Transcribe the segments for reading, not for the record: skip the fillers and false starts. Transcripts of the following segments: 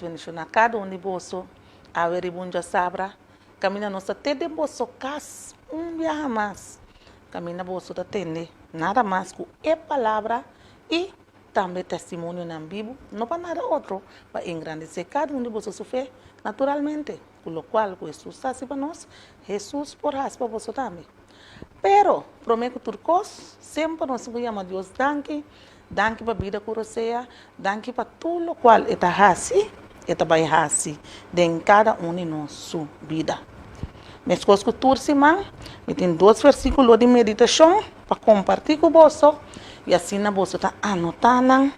bendicionar cada um de vocês. A ver, bunja sabra. Camina nossa até de vosso cas dia mais. Camina vosso atende. Nada mais que a palavra e também testemunho na Bíblia. Não para nada outro. Para engrandecer cada um de vocês fé naturalmente. Com o qual Jesus está para nós. Jesus por nós para vocês também. Pero, prometo turcos, sempre nós vamos a Deus danke para a vida que você danke para tudo o qual está assim, está bem assim, em cada um de nossa vida. Mas com a turma, tem 2 versículos de meditação para compartilhar com você, e assim você está anotando,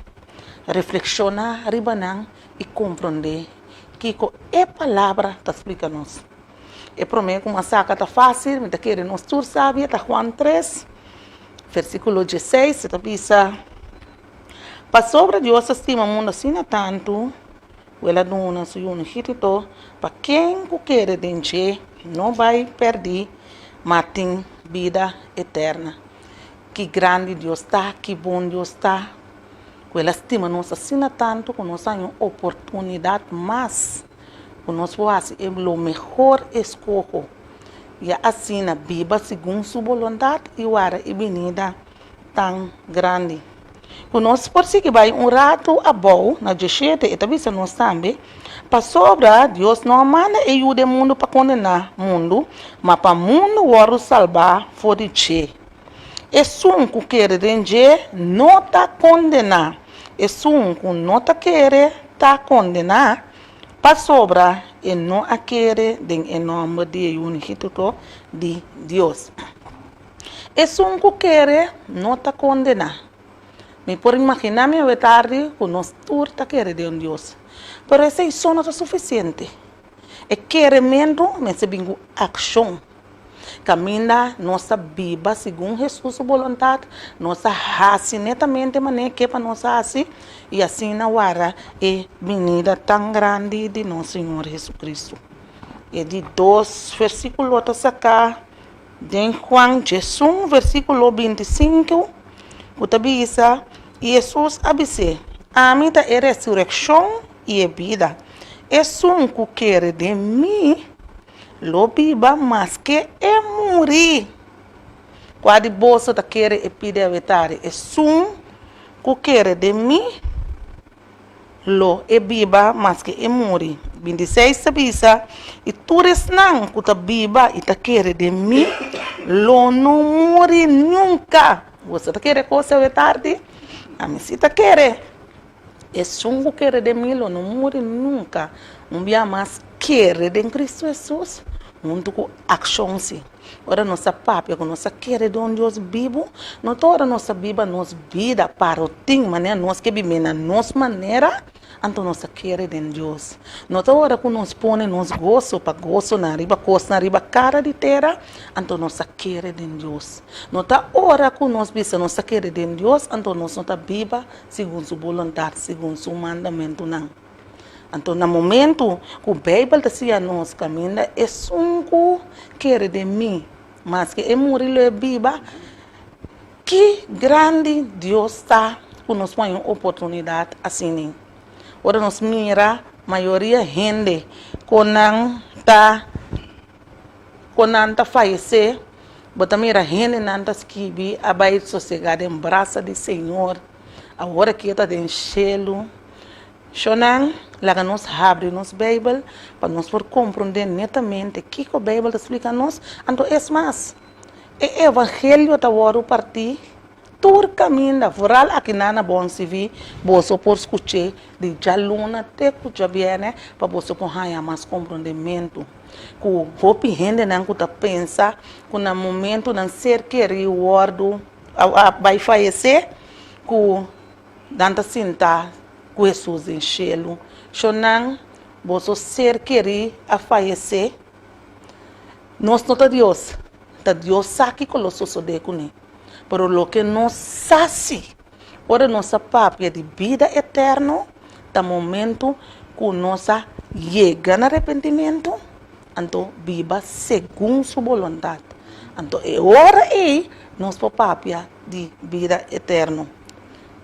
reflexionar, ribanar e compreender que a palavra está explicando-nos. Eu prometo que uma saca está fácil, mas quer nos tur sabe, está Juan 3, versículo 16, está pensa, para sobre Deus estima o mundo assim tanto, ela dona se une hitito, para quem quer denche, não vai perder, mas tem vida eterna. Que grande Deus está, que bom Deus está, ela estima nos assim tanto, que nós temos uma oportunidade mais. Nós vamos fazer o melhor escolho. E assim, na Bíblia, segundo sua vontade, e agora a venida tão grande. Nós podemos vai rato a bom, na G7, e também nós também, para sobrar, Deus não manda ajuda o mundo para condenar o mundo, mas para o mundo o salvar fora de Che. E que quer dizer, não está condenar. E que não está querer, está condenar. Para sobrar e não aquele em nome de unigênito de Deus. Isso que quer não está condenar. Me por imaginar me tarde que nós todos está querer de Deus. Pero isso não é suficiente. É querimento, mas é bingo ação. Caminha nossa Bíblia segundo Jesus sua vontade, nossa raça netamente maneira que para nossa raça e assim na hora é venida tão grande de nosso Senhor Jesus Cristo. E de 2 versículos a sacar de Juan Jesus, versículo 25, o tabisa, Jesus abise, a mim é ressurreição e a vida. É que quer de mim, lo biba mas que é morrer. Quando você está querendo pedir a verdade, é que quer de mim, lo é biba mas que é morrer. 26 sabisa, e tu não que está biba e está querendo de mim, lo não morre nunca. Você está querendo coisa a verdade? A mim se está querendo. É que quer de mim, lo não morre nunca. Dia mais quer de Cristo Jesus. Muito com ação sim. Ora nossa papia, com nossa querer de Deus vivo, não toda nossa Bíblia nos vida para o tim maneira nós que vivemos na nossa maneira, então nossa querer de Deus. Não toda que nos põe nos gozo para gozo na riba costa na riba cara de terra, então nossa querer de Deus. Não tá hora que nós visa nossa querer de Deus, então nós não tá viva segundo sua vontade, segundo seu mandamento não. Então, no momento que o Bíblia dizia nos caminhos, é que quer de mim, mas que é morrer é viva. Que grande Deus está que nos põe uma oportunidade assim. Ora, nos mira, a maioria gente, quando está falecer, mas mira gente não está esquive, a baixo sossegada em braço do Senhor, agora que está em cielo. Shonan, lá nos abre nos Bíblia para nós por compreender netamente o que a Bíblia explica a nós. Então, é mais, o Evangelho está a partir todo caminho da foral aqui na bom se vi, você por escutar de jaluna até que já viene para você por ganhar mais compreendimento. Que o hopi gente não está pensa que no momento não ser que reward vai falecer, que danta sentar com Jesus em cielo, chonan, você ser querer a falecer, nós não tá Deus sabe que nós somos de com pero lo que nós sabe, ora nossa papia de vida eterna, tá momento que nós chega no arrependimento, então viva segundo sua vontade, então é hora aí nossa papia de vida eterna,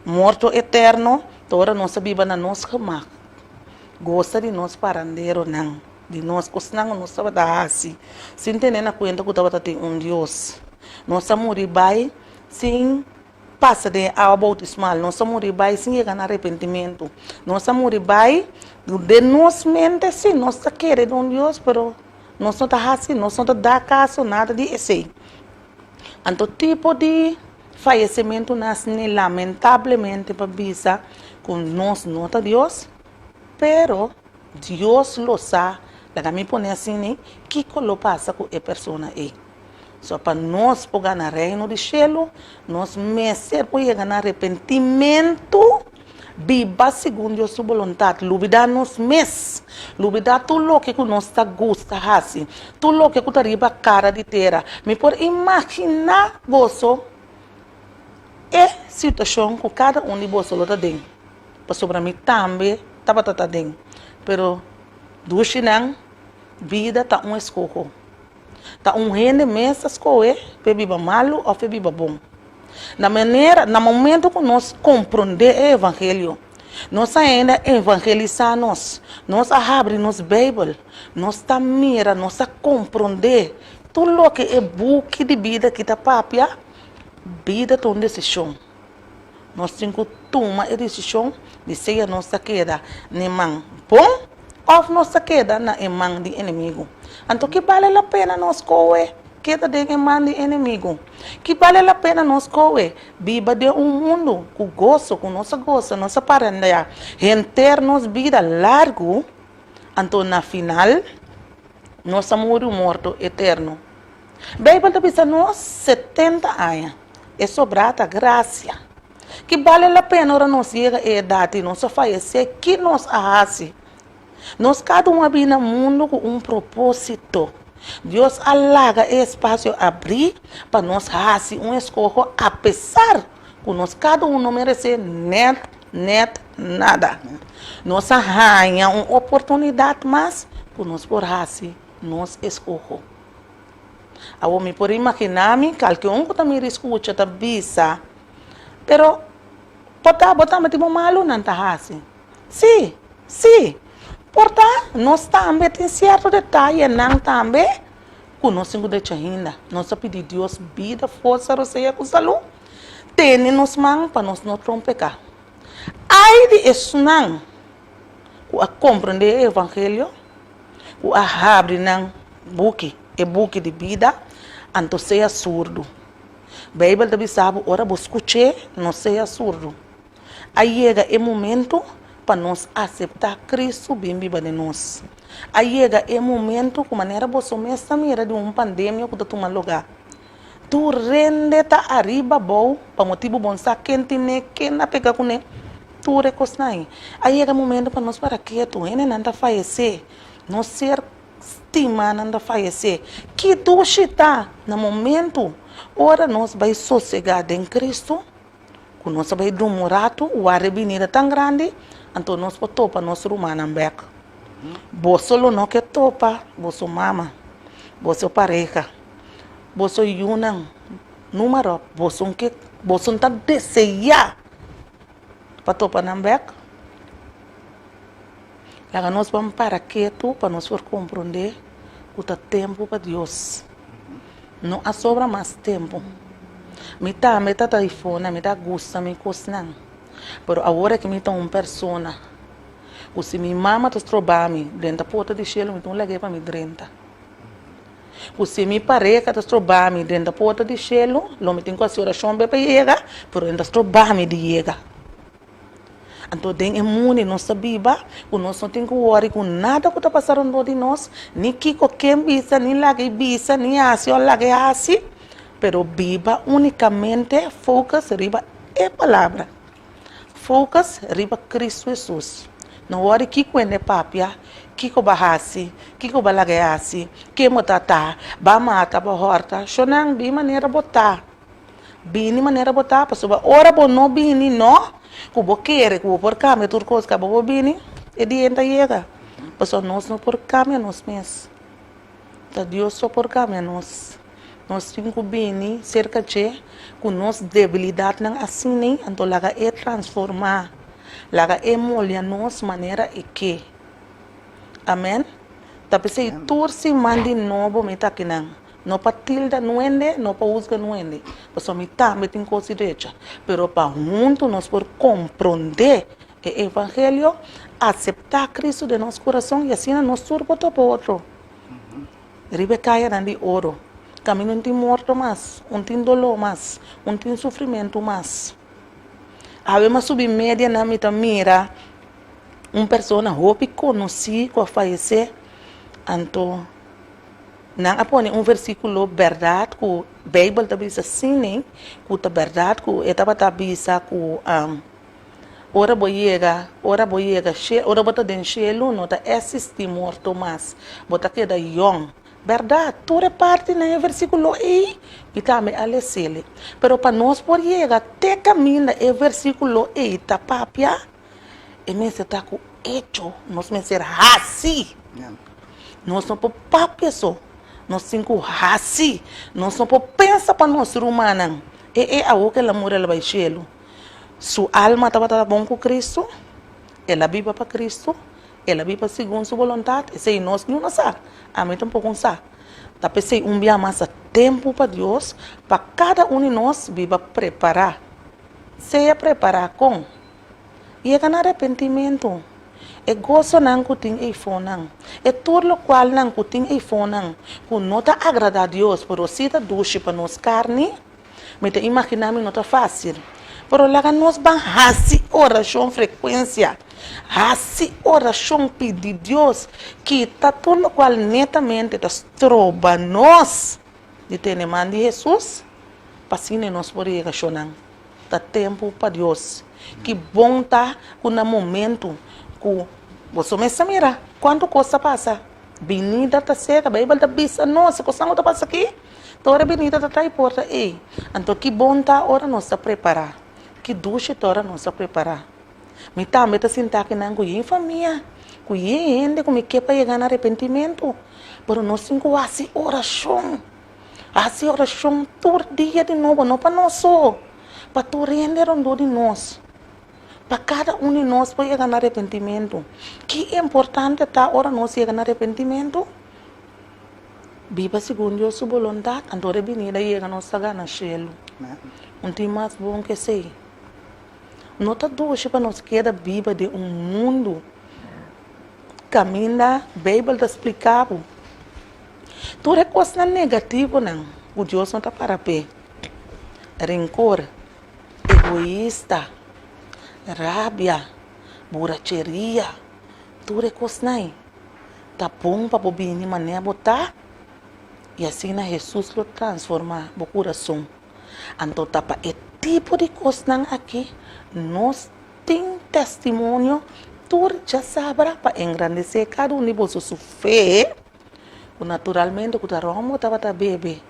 morto eterno. Ora nossa Bíblia na nossa cama. gosta de nós parandeiro não. De nós cosnang nós estava da assim. Sem ter na conta que estava tem Deus. Nós morrer vai sem passa de bautismal. Nós morrer vai sem chegar no arrependimento. Nós morrer vai de nós mente sim, nós queremos Deus, pero nós não está assim, nós não dá caso nada de esse. Então tipo de falecimento nasce lamentavelmente para visa com nós nota Deus, pero Deus lo sabe. Laga me põe assim, né? Que colo passa com a pessoa aí. Só para nós pegar no reino de céu, nós merecer para chegar no arrependimento, viva segundo a sua vontade. Lubida nos mes, lubida tudo o que nós está gosta assim, tudo o que está riba cara de terra. Me por imaginar você é situação que cada de você está dentro. Para sobre mim também está dentro, pero do chinang vida tá escolho. Tá rende mesmo escolher para viver malo ou para viver bom. No momento que nós compreendemos o evangelho, nós ainda evangelizar nós abrir nos Bíblia, nós tá mira, nós compreender tudo o que é book de vida que tá papia, vida tem decisão. Nós temos que tomar a decisão de ser a nossa queda nem mão bom ou nossa queda na mão de inimigo. Então que vale a pena nós correr queda de mão de inimigo? Que vale a pena nós correr viva de mundo com gozo, com nossa parandeia, renter nos vida largo, então na final nós somos morto eterno. Bíblia diz nós 70 anos é sobrada graça. Que vale a pena ora nós chega a idade, nós falecer, que nós hace. Nós cada um vive no mundo com propósito. Deus alaga espaço abrir para nós fazer escolha, apesar que nós cada um não merece nada. Nós arranha uma oportunidade, mas que nós por fazer, nós escolha. Eu me por imaginar-me, qualquer que também escuta, tá bisa, pero botar tipo malo não tá assim. Sim. Portanto, nós também tem certo detalhe, não também, que nós temos de ainda. Nós pedimos a Deus vida, força, roceia com saúde. Tem nos mãos para nós não trompecar. Aí de isso não, que compreender o evangelho, que abre não book de vida, então seja surdo. A Bíblia também sabe, ora você escutar, não seja surdo. Aí chega o momento para nós aceitar Cristo bem viva de nós. Aí chega o momento que maneira você mesmo mira de uma pandemia que está tomando lugar. Tu rende tá arriba bom, para motivo bom sa quente ne que na pega com ne. Tu recosnai. Aí chega o momento para nós para que tu ainda não tá falecer, nós ser estima não tá falecer. Que tu está no momento, ora nós vai sossegar em Cristo, que nós vai demorar o arrependimento tão grande. Então nós topa nosso rumano back. Você não quer topa, você mama, você pareja, você yunang número, você tá desejar para topa na back. Lá nós vamos para quieto para nós compreender que o tempo para Deus. Não há sobra mais tempo. Me tá telefone, me tá gosta, me costa. Pero agora que me tem uma pessoa, se minha mama está trabalhando dentro da porta de chelo, então liguei para me dentro. Se minha pareja está trabalhando dentro da porta de chelo, não me tem que a senhora chama para chegar, pero ainda está trabalhando de chegar. Então tem imune, nós sabemos, que nós não temos que worry com nada que está passando de nós, nem que qualquer bisa, nem lague bisa, nem assim ou lague assim, pero viva unicamente, focus riba a palavra. Focus riba Cristo Jesus. Não ore que quando papia, que bahasi, que balagayasi, que motata, ba mata ba horta, shonang bi maneira botar. Bini maneira botar, pessoa ora bo no bini no, kubo querer, kubo por câmera turcos ka bo bini, e dienta chega. Pessoa nós não por câmera nós mesmos. Tá Deus só por câmera nós. Nós temos que bini cerca de com nossa debilidade não assim nem então laga é transformar, laga é molhar nossa maneira e que Amém? Tapi se tursi mandi novo me tá aqui não. Não para tilda nuende, não para usar nuende. Porque me tá me tem coisa derecha. Pero para junto nós por compreender o evangelho, aceitar Cristo de nosso coração e assim nós turbo para outro. Ribe caia de ouro. Caminho não tem morto mais, não tem dolor mais, não tem sofrimento mais. Havemos subir média na minha mira, pessoa que conheci, que faleceu, então, não apone versículo verdade, que a Bíblia está dizendo assim, que a verdade, que estava dizendo que ora boiega, ora bota dentro cielo, não está existir morto mais, bota queda young. Verdade, toda parte no versículo e também alecele. Pero para nós por chegar até caminho no versículo e tá papia, e me se tá com hecho, nós me ser assim. Nós não podemos papia só, nós temos assim, nós não podemos pensar para nós humanos. É algo que ela mora lá cielo. Sua alma estava bom com Cristo, ela vive para Cristo. Ela vive segundo sua vontade, e nós não sabemos, a mim tampouco não sabe. Tapi se dia mais tempo para Deus, para cada de nós viva preparar. Seja preparar com. E é arrependimento. É gozo não que tem iPhone não. É tudo o qual não que tem iPhone não. Que não está agradar a Deus, por se está doce para nós carne, me te imaginar não está fácil. Pero lá nós vamos oração frequência. Assim, oração pedir Deus que está tudo qual netamente trova nós de ter mãe de Jesus, para assim nós podemos chorar. Está tempo para Deus. Que bom está no momento que você me mira, quanto coisa passa. Benida está seca, a Bíblia está bisa, nossa, coisa não está passa aqui. Toda benida está aí porta, ei. Então que bom está hora nós a preparar. Que duche hora nós a preparar. Me também está sentado aqui na família, que ainda como que para chegar no arrependimento, mas nós temos assim oração todo dia de novo, não para nós só, para tu render de nós, para cada de nós para chegar no arrependimento. Que é importante tá hora nós chegar no arrependimento, viva segundo a sua vontade, então a venida chega nós chegar no céu, não tem mais bom que ser. Não está doce para nós queda viva de mundo. Caminha, a Bíblia está explicando. Tudo é coisa negativa, não. O Deus não está para pé. Rencor, egoísta, rábia, borracheria. Tudo é coisa não. Está bom para o bem de maneira botar. E assim Jesus lo transforma o coração. Então, tá para tipo de coisa aqui, nós temos testemunho, tu já sabrá para engrandecer cada um de vocês sua fé, naturalmente, que o romo estava a beber,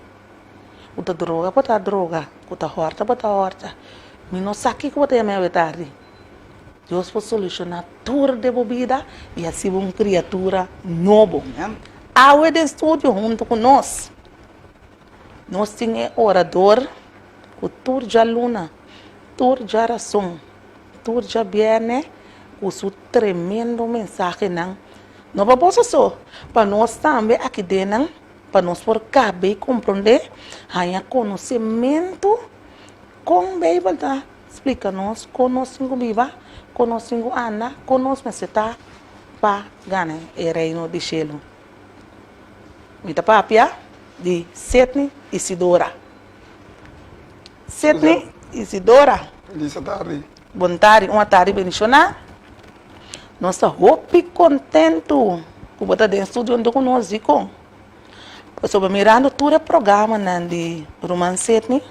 o droga para droga, o horta para horta, mas não sabe que você é meio tarde. Deus vai solucionar tudo de vida e assim uma criatura nova. Ao de estúdio junto com nós, nós temos orador, o tur já luna, tur já razão, tur já viene, o seu tremendo mensagem não. Não vamos só, para nós também aqui dentro, para nós por caber e compreender, há conhecimento com a Bíblia, tá? Explica-nos, conosco viva, conosco anda, conosco está para ganhar o reino de Cielo. Mita papia de Sidney Isidora. Sidney Isidora. Feliz tarde. Boa tarde, uma tarde bendicionada. Nós estamos contentes com você dentro do estúdio onde nós estamos. Sobre mirando todo o programa de Roman Sidney,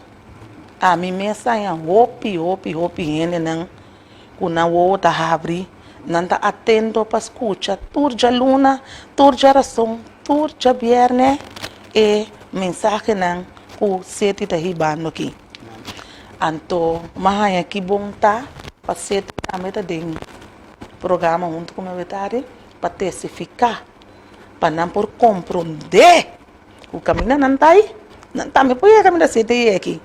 a mim mesmo é hopi, ainda com na outra abre, não está atento para escutar tudo já luna, tudo já razão, tudo já viernes e mensagem não o Sidney está ribando aqui. Então, mas aqui bom tá para ser também dentro programa junto com o veterinário para testificar, para não por compreender o caminho não está aí, não está me põe a caminho sete aqui.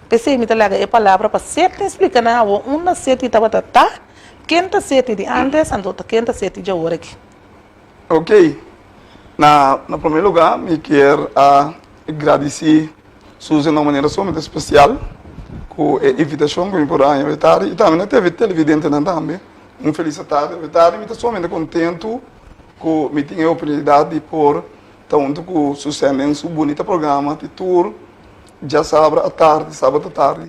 Pensei me talaga a palavra para sete explicar na uma sete estava tá quinta sete de antes, então quinta sete de agora aqui. Ok. Na primeiro lugar, me quero agradecer Suzy de uma maneira somente especial com a invitação que me por aí e também teve televidente também. Feliz tarde, me estou somente contente que me tinha a oportunidade de pôr tanto com sucesso em seu bonito programa de tour já sábado à tarde.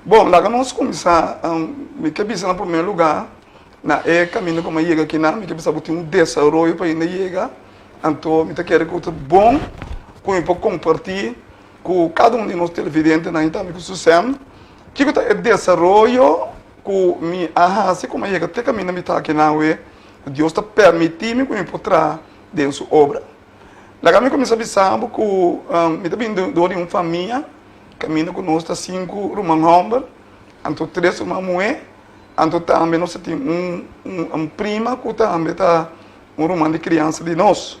Bom, lá que nós começamos, me quero pensar no primeiro lugar, na caminho como chega aqui, me quero pensar que tem desenvolvimento para ainda chegar. Então, me quero que é bom, que eu posso compartilhar com cada de nós televidentes, também com sucesso, que é desenvolvimento que me assim como chega até caminho me está aqui na Deus está permitindo que eu possa entrar dentro da sua obra. Lá que eu comecei a pensar que me está vindo de uma família, caminho conosco 5 irmãos homens, então 3 irmãs mulheres, então também nós temos prima que também está irmã de criança de nós.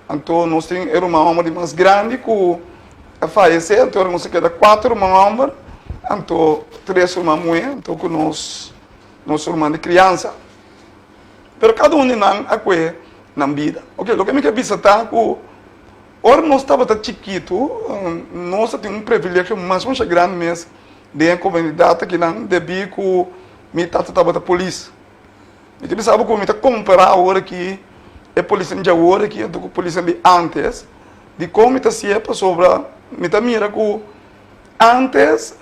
Então nós temos irmão homem mais grande que faleceu, então nós temos 4 irmãos homens, então 3 irmãs mulheres, então que nós irmã de criança. Mas cada um de nós aqui na vida. Ok, o que me quer pensar é que ora nós estava chiquito, nós tínhamos privilégio mais grande mesmo de uma comunidade que não devia que me estava da polícia. Eu pensava que eu comparar agora que a polícia de agora que a polícia de antes, de como está sempre sobre, me mira que antes,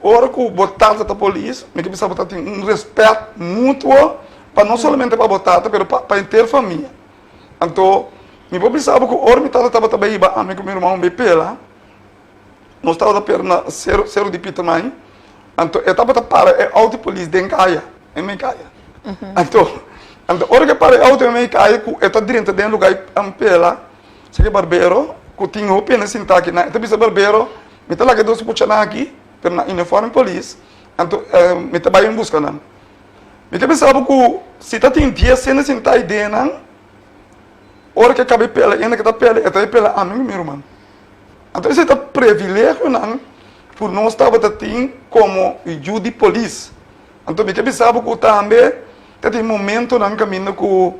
hora que botava da polícia, me pensava que tinha respeito mútuo para não somente para botar, mas para a inteira família. Então, me pensava que hora me estava também a meu irmão me pela, nós estava na zero de pita mãe, então eu estava para a auto polícia de Encaia, em Mencaia. Então, hora que para a auto em Mencaia, eu estava dentro de um lugar em pela, sei que barbeiro, que tinha o pena sentar aqui, então bisa barbeiro, me estava lá que dois puxando aqui, na uniforme polícia, então me estava em busca não. Me pensava que se está tem dia sendo sentar aí dentro, hora que acabei pela, ainda que está pela a mim, meu irmão. Então, isso é privilégio, não? Por nós estava assim como ajuda de polícia. Então, me pensava que também tem momento no caminho que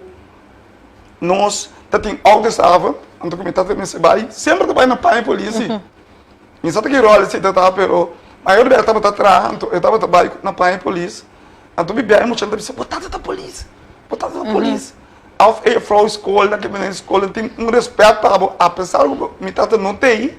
nós tem algo estava, então como está também se vai, sempre vai na pai polícia. Me sabe que rola se está pero maior dela estava atrás, então eu estava trabalhando na pai polícia. Então, me bem muito gente disse, botada da polícia. Ao Frau escola, que na escola tem respeito para apesar de me tata não tem,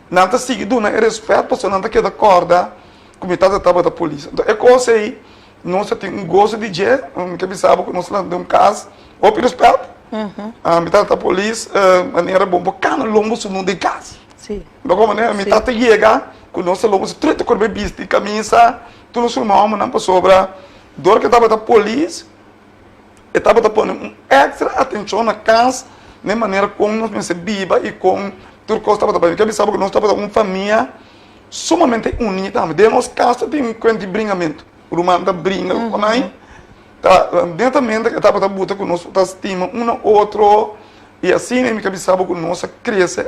não está seguido na respeito para não está corda, como me tata estava da polícia. Então é coisa aí, nós tem gosto de dizer, que pensava que nós temos caso, ou por respeito, me tata da polícia, maneira bom, porque cada lombo se não de casa. Sim. Então como né, me tata chega, que nós lombo se trata com bebês de camisa, tu não somamos não para sobra, dor que estava da polícia. Eu estava pondo extra atenção na casa, de maneira como nós recebíamos e como tudo que estava trabalhando. Porque eu pensava que nós estávamos uma família sumamente unida. De nossa casa tem um quanto de brincamento. O irmão da brinca com a mãe. Dentro eu estava botando com nós, estima um outro. E assim, eu pensava que nós cresce,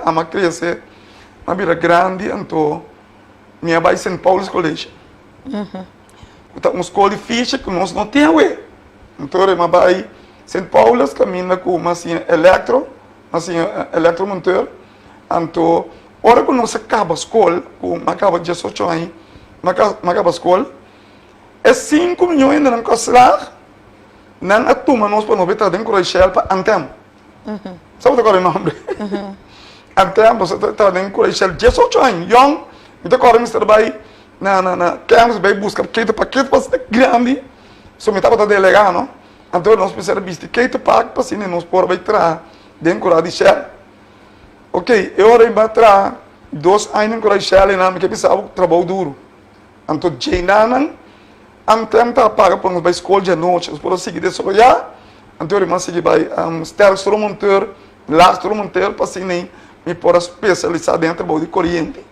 uma vida grande. Então, minha mãe São Paulo College. Uma escola difícil que nós não tínhamos. Então, eu vai São Paulo, caminha com uma eletromonteur. Então, hora que nós acaba a escola, acaba 18 anos, acaba a escola, é 5 milhões de não não a turma nós para nós estar dentro da Shell para Antem. Sabe qual é o nome? Antem, você está dentro da Shell 18 anos, young, então agora nós trabalhamos na campus, vai buscar paquete para ser grande. So me estava delegado, não? Então nós precisamos visto que tu paga para assim nós por entrar dentro da Shell. Ok, eu orei para entrar 2 anos com a Shell e não me pensava trabalho duro. Então Jainanan, então tá paga para nós para escola de noite, por seguir de solar. Então eu segui para instrumentor, instrumentor para assim me por especializar dentro do de corrente.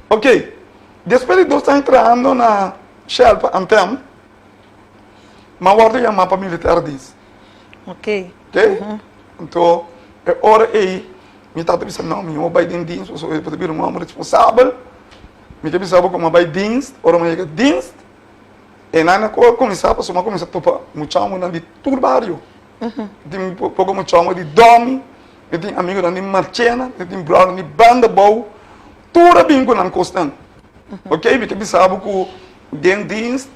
Ok, depois de 2 anos entrando na Shell para Antem. Mas o ordem é mapa militar diz. Ok. Então, é hora aí, me estava pensando, não, meu pai tem dienst, eu vou ter um homem responsável, me pensava como vai dienst, hora me dienst, e na começava a começar a topar muito de todo o barrio. Tem pouco me chama de Domi, eu tenho amigo da Marchena, eu tenho brother de Banda Bow, tudo bem com a constante. Ok? Porque sabe que dentro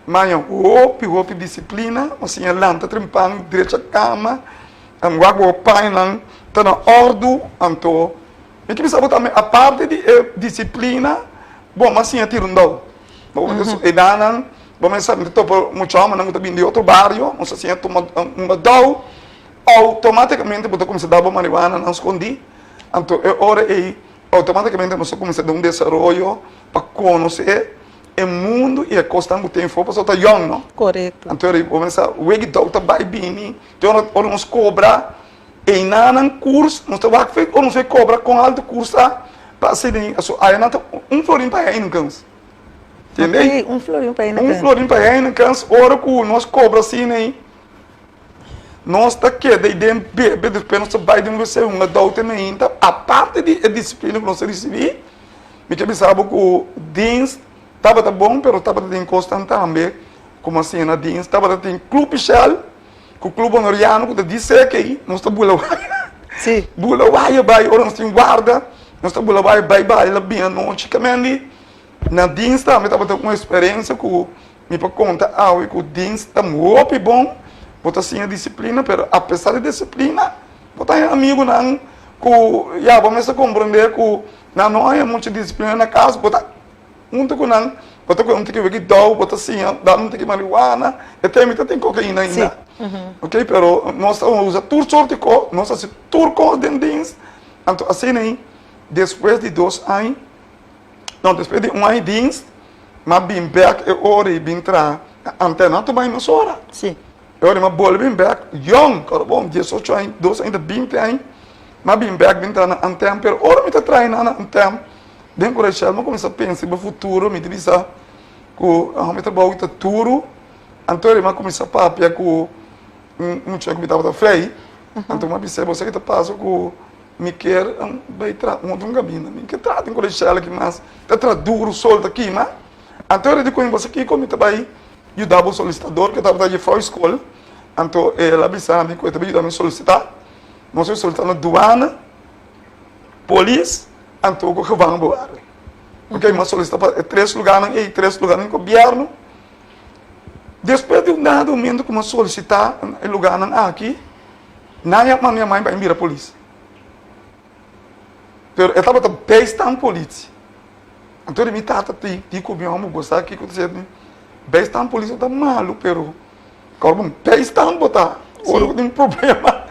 manhã roupa disciplina, assim a lanta trimpang direita cama, o pai não tá na ordem, então porque sabe também a parte de disciplina, bom, mas assim a tirundau. Bom, isso é danan, bom, mas sabe então muito ama não também de outro bairro, não sei se é uma dau, automaticamente você começa a dar marihuana não escondi, então é hora aí automaticamente você começa a dar desenvolvimento para conhecer o mundo e a constante que tem for para estar young, não? Correto. Então ele começa a ver que doutor vai bem, então ele nos cobra e na curso, nós estamos aqui ou nos cobra com alto curso para ser aí não florim para aí no canso, entendeu? Okay, florim para aí no canso. Florim para aí no canso, hora que nós cobra assim nem nós está aqui, daí depois nós vai de você uma doutor ainda, a parte de disciplina que nós recebemos, me que sabe que o dins estava bom, mas estava em constante também, como assim na dins, estava em clube shell, que o clube honoriano que disse que nós está bula sim, bula vai, ora nós temos guarda, nós está bula vai lá bem a noite, que na dins também estava com uma experiência que me para conta que o dins está muito bom. Bota assim a disciplina, mas apesar de disciplina, bota amigo não, que já vamos a compreender que não há muita disciplina na casa, bota muito que não, bota que não tem que ver dó, bota assim, dá não tem que marihuana, até mesmo tem cocaína ainda, ok? Pero nós usa tudo sorte com, nós faz tudo com dentins, então assim nem, depois de 2 anos, não depois de 1 ano dins, mas bem back e hora e bem tra, antena tu vai mais hora. sim. Eu era uma boa bem back, young, cara bom, 18 anos, 12 anos, 20 anos, mas bem back, bem entrar na antena, pero ora me está traindo na antena, bem correto, mas começa a pensar no futuro, me diz que a me trabalha muito duro, então ele começa a papia que um cheque me estava feio, então eu disse, você que está passando que me quer vai tratar um gabina, me quer tratar em correto aqui, mas está duro, solto aqui, mas então ele disse, você aqui como trabalha ajudava o solicitador que estava de fora da escola, então ela avisava que eu estava ajudando a solicitar, nós solicitamos aduana, polícia, então o que vão embora. Ok, mas solicitava 3 lugares e 3 lugares no governo. Depois de um dado momento que nós solicitar o lugar aqui, minha mãe vai vir a polícia. Pero eu estava bastante polícia. Então ele me trata de comer uma gostar que aconteceu. Bastante polícia está malo, pero como bastante botar, ou tem um problema,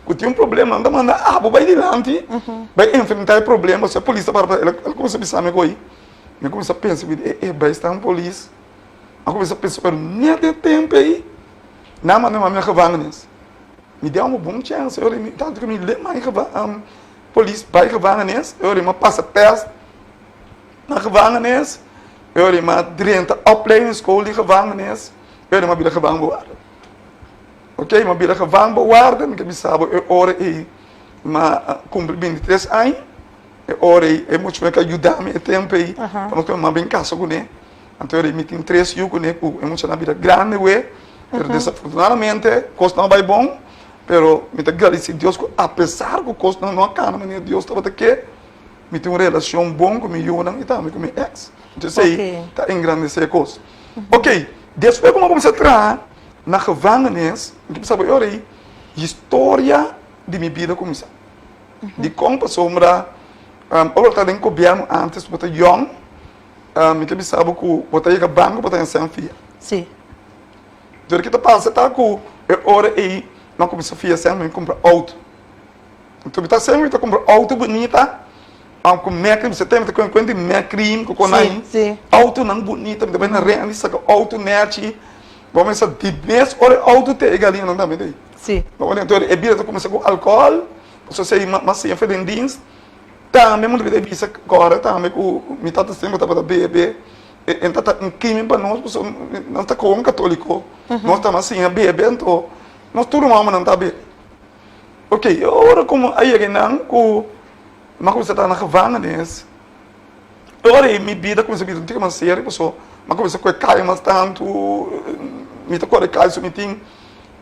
que tem um problema, anda mandar, vai adiante, vai enfrentar o problema, se a polícia para ela começa a pensar me coi, me começa a pensar, bastante polícia, eu começa a pensar, pero nem tem tempo aí, não mas não me revangas, me deu uma boa chance, eu tanto que me lembro mais polícia vai revangas, eu me passa teste, na revangas eu era uma direita opleiding school de gevangenis, eu era uma bila gevangenbewaarder. Ok, uma bila gevangenbewaarder, ik heb sabe, eu ora e uma cumpre 23 anos, eu ora e muito bem que ajudar me tempo aí, para não ter uma bem casa com ele. Então eu me tenho 3 anos com ele, é muito na vida grande, mas desafortunadamente, custo não vai bom, pero me tenho que agradecer a Deus, apesar que o custo não acaba, mas Deus estava aqui, me tenho uma relação boa com meu irmão e também com meu ex. Então, está engrandecer a coisa. Ok, depois como eu comecei a entrar na gevangenis, eu sabe, eu aí, história de minha vida começou. De como passou eu estava em governo antes, eu estava young, eu sabe que eu estava em banco, eu estava em São Fia. Sim. Então, o que passa é que eu aí, não comecei a fazer, eu comprar auto. Então, eu estava sempre comprar auto bonita, com mecrim, você tem que conhecer mecrim, com conai, auto não bonita, também na realista, auto net, vamos dizer, de vez olha auto te galinha não também daí. Sim. Então é bira tu começa com álcool, você sei mas se faz dins, também muito bem vista agora, também com metade sempre tava bebê, então tá um crime para nós, nós tá como católico, nós estamos assim a bebê, então nós tudo mal não tá bem. Ok, agora como aí que não com mas como você está na gevangenis, agora minha vida começa a vir muito mais séria, pessoal. Mas começa a cair mais tanto, me está correndo cair, me tem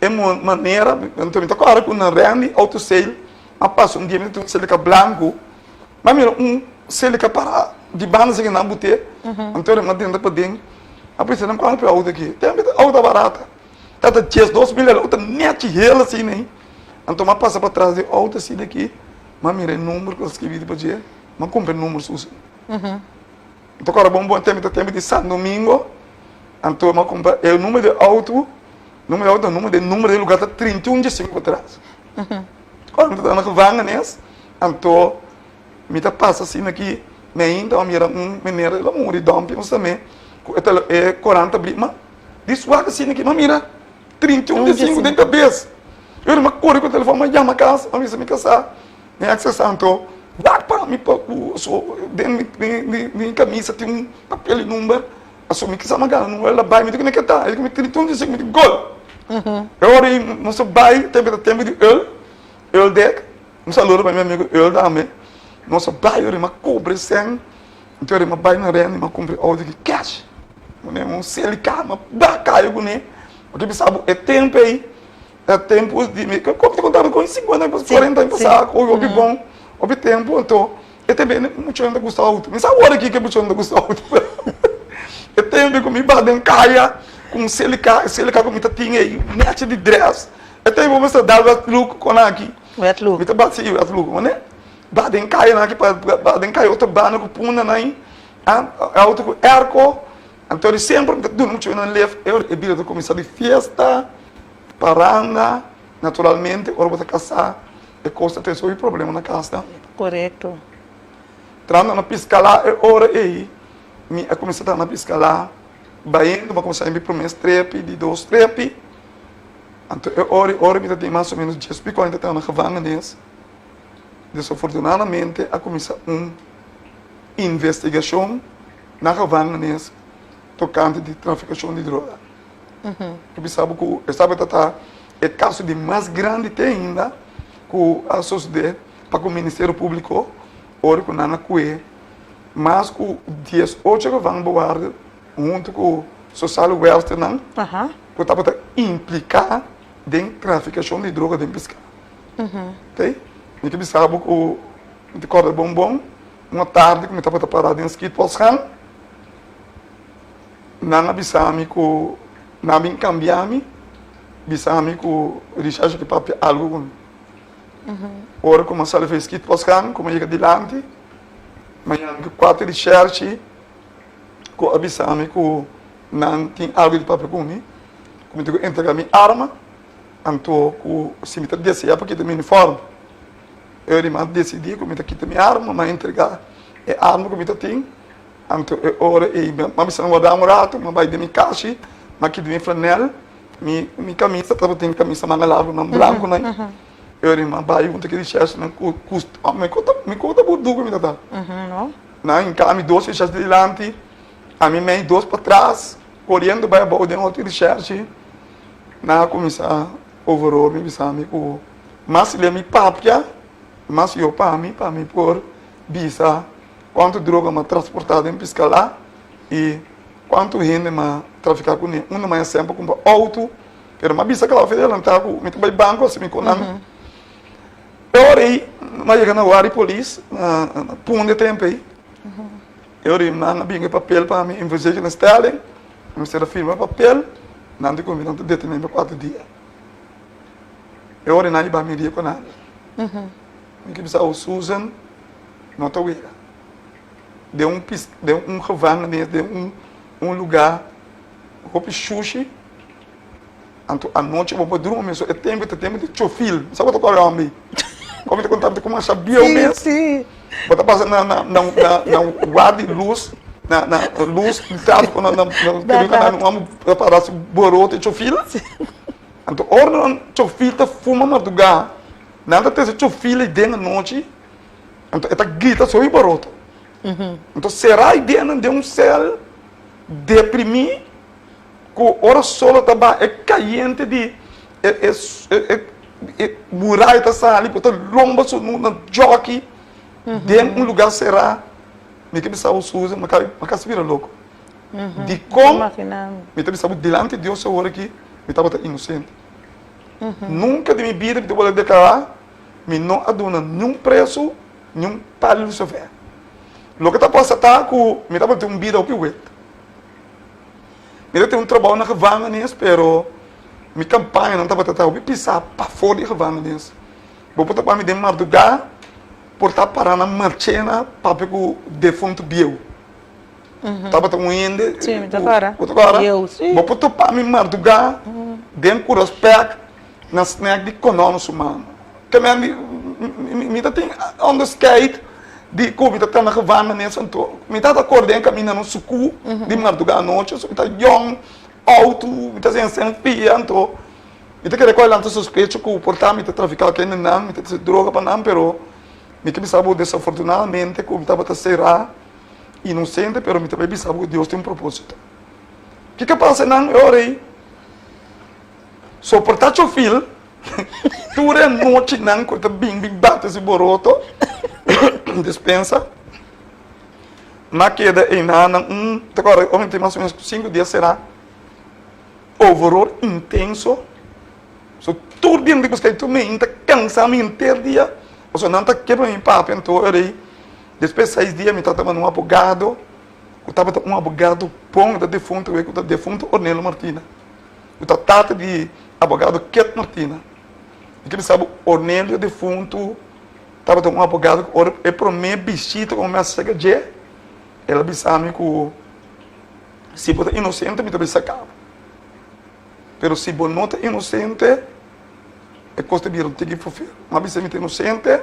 é uma maneira, então, me agora com uma rende, autosale, mas passa dia, me tem um celica branco, mas mira, celica para, de banda, assim, na bute, então, eu dentro para dentro, a pessoa não quando para auto aqui, tem auto barata, até 2 mil, outra net real, assim, né? Então, mas passa para trás de auto, assim, daqui, mas mira, número que eu escrevi para dia, mas compra número, Susan. Então, agora, bom tempo de sábado, domingo, então, mas compra, é o número de auto, número de lugar está 31 de 5 para trás. Quando está na vanga nessa, então, me passa assim aqui, me ainda, mira, menina, ela morre, dompe, mas também, é 40 blima, deswaka assim aqui, mas mira, 31 de 5 de cabeça. Eu não me acordo com o telefone, mas chama a casa, mas me casar, me acessar, então, dá para mim, dentro de camisa, tem papel e número, assumi que essa não ela vai me dizer que está, ele me 31 de 5, me diz, gol. Eu não sou bai, tempo de eu deck, um saludo para meu amigo eu também. Não sou bai, eu me cobre sem, então eu me bai na renda, me compre áudio de cash, um CLK, uma baca eu né, porque sabe é tempo aí, é tempo de me, como te contava com 50, 40 anos passado, ou bom, ou tempo, então eu também muito ainda gosto auto, mas agora aqui que muito ainda gosto auto, eu tempo comigo baden caia com CLK como tinha aí, net de dress. Até eu vou mostrar dar o look com aqui. Wet look. Me tá batendo o look, né? Baden cai aqui para baden cai outra banda com puna aí. Auto com arco. Então ele sempre do muito no left, eu e bilo começar de festa, paranda, naturalmente, hora para casar, e costa ter só problema na casa. Correto. Trando na piscala, hora aí, me começar na piscala. Baindo, vou começar a enviar promessa de 2 trepi. Então, eu me tem mais ou menos 10 pico, ainda está na gevangenis. Desafortunadamente, a começar uma investigação na gevangenis tocante de traficação de droga. Eu sabe que é o caso de mais grande ainda que a sociedade, para o Ministério Público, ora com Nana Cue, mas que 18 gevangenis junto com o social welfare, que estava implicar em traficação de droga dentro do pescado. Ok? E que sabe que o de corda bombom, uma tarde que me estava parado em skate poscan, não avisame que não me cambiame, avisame que o Richard que papi algo. Ora como a sala fez skate poscan, como chega adiante, manhã que 4 de research, que avisame que não tem algo de papel comigo, como eu entregar minha arma, então que se me descer porque tem meu uniforme, eu decidi que eu quito minha arma, mas entregar a arma que eu tenho, então eu mas se não vou dar um rato, mas vai de minha caixa, mas que de minha flanela, minha camisa, eu tenho camisa manga larga, não branco, né? Eu vai junto aquele chefe, não custa, me conta por duro que me dá. Não, em cada 2 fechas de delante, a mim meio 2 para trás, correndo vai para o outro research, na começar overall me bisame o mas ele me papia, mas eu para mim por bisa quanto droga me transportada em piscala e quanto gente me traficar com ele, uma mais sempre com auto, era uma bisa que ela fez ela tá com me vai banco assim me conan. Eu aí, mas chega na área polícia, punde tempo aí. Eu não tinha papel para mim, investigar na Sterling, eu me firma papel, não tinha como não detener por 4 dias. Eu não tinha me dia com nada. Eu queria o Susan, não estou vendo. Deu um revanche, deu um lugar, roupa sushi. Então, à noite eu vou dormir, é tempo de chofil. Sabe o que eu estou falando? Como eu contava como eu sabia o mês. Sim. Bota passando na guarda de luz, na luz de trás, quando não parece boroto e chofil. Então, ora chofil tá fuma madrugada, nada tem chofil dentro da noite. Então, ela grita sobre boroto. Então, será que dentro de um céu deprimir, que ora solo tá é caliente de muralha tá sali, porque lomba no jockey. Dentro um lugar será, me que pensava o Susan, mas se vira louco. De como, me que pensava delante de Deus, eu aqui, me estava inocente. Nunca de minha vida eu vou declarar, me não aduna nenhum preço, nenhum palho de fé. Lo que está passando com, me estava tendo vida o que eu me tem trabalho na revanga nisso, pero minha campanha não estava tentando pisar para fora de revanga nisso. Vou botar para me de madrugada, por estar parando na marchena para pegar o defunto bio. Estava tão indo. Sim, agora. Eu, sim. Vou botar para me madrugada, dentro do respeito, na snack de conono humano. Que me tem on the skate, de como me está na revanga nisso, me está acordando caminhando no sucu, de madrugada à noite, me está young, alto, me está sem pia, então. Me está querendo colar tanto suspeito que o portal me está traficando aqui não, me está droga para não, pero me que sabe desafortunadamente que me estava a ser inocente, pero me também sabe que Deus tem um propósito. O que passa não? Eu orei. Suportar o filho, tu é noite não, quando bem bate esse boroto, dispensa. Na queda em nada, agora, homem tem mais ou menos 5 dias será overall intenso. So, tudo bem depois que tu me está cansado inteiro dia, ou seja, não está quebrando em papo, então eu orei. Depois de 6 dias, me estava um advogado, eu estava um advogado bom da defunto, eu estava defunto Ornelo Martina. Eu estava de advogado Ket Martina. E que sabe, Ornelo defunto, estava um advogado, e para mim, bichito, como me chega de, ela disse-me que se você é inocente, me também sacava. Pero se você não é inocente, é coisa de vir ter que fazer. Mas se você é inocente, é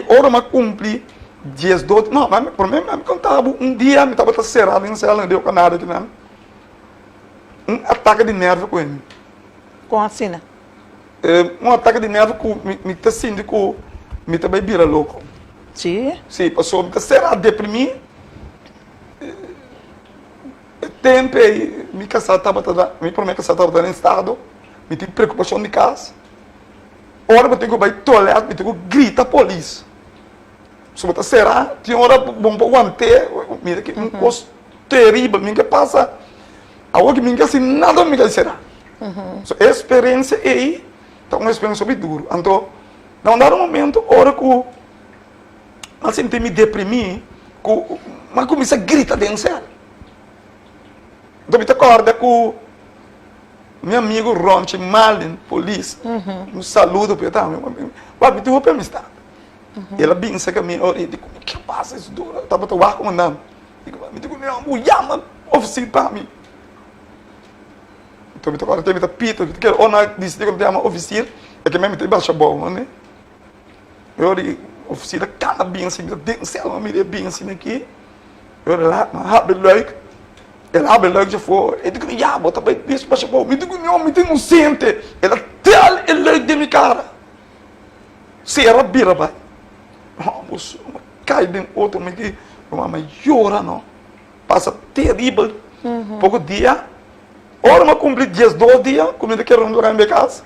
hora mas cumprir 10, 12, não, mas por mim, me contava, dia, me estava cerrado em cela, não deu nada aqui, não. Ataque de nervo com ele. Com a sina? Ataque de nervo que me está sentindo que me também vira louco. Sim? Sim, passou, me está cerrado, deprimido. Tempo aí, minha casa estava em estado, me tive preocupação de casa. Hora eu tenho que ir para toalete, eu tenho que gritar a polícia. Se você será, tinha hora bom para aguentar, mira que um coisa terrível, me que passa, a hora que me assim nada me será. So, a experiência aí, tá uma experiência bem dura. Então, não dá um momento, hora que eu assim me deprimir, mas comecei a gritar dentro dela. Então, me acorda com meu amigo Ronchi Malin, polícia, um saludo para ele. Mas eu vou para a amistade. Ela pensa que a minha eu digo, o que passa isso? Eu estava comandando. Me digo, não, chama oficial para mim. Então, me acorda, tem muita pita, porque ou não disse que eu chamo oficial, é que mesmo tem baixa bola, né? Eu digo, oficial, cada bem assim, dentro, me dê bem assim aqui. Eu lá, rápido, like. Ela abre logo já foi. Eu digo, já, bota bem isso para chamar. Me digo, não, me tem inocente. Ela tell ele de minha cara. Se ela vira, vai. Vamos, cai dentro outro, me diz, mamãe chora, não. Passa terrível. Pouco dia. Ora, eu cumpri 10, 12 dias, comida que era um lugar em minha casa.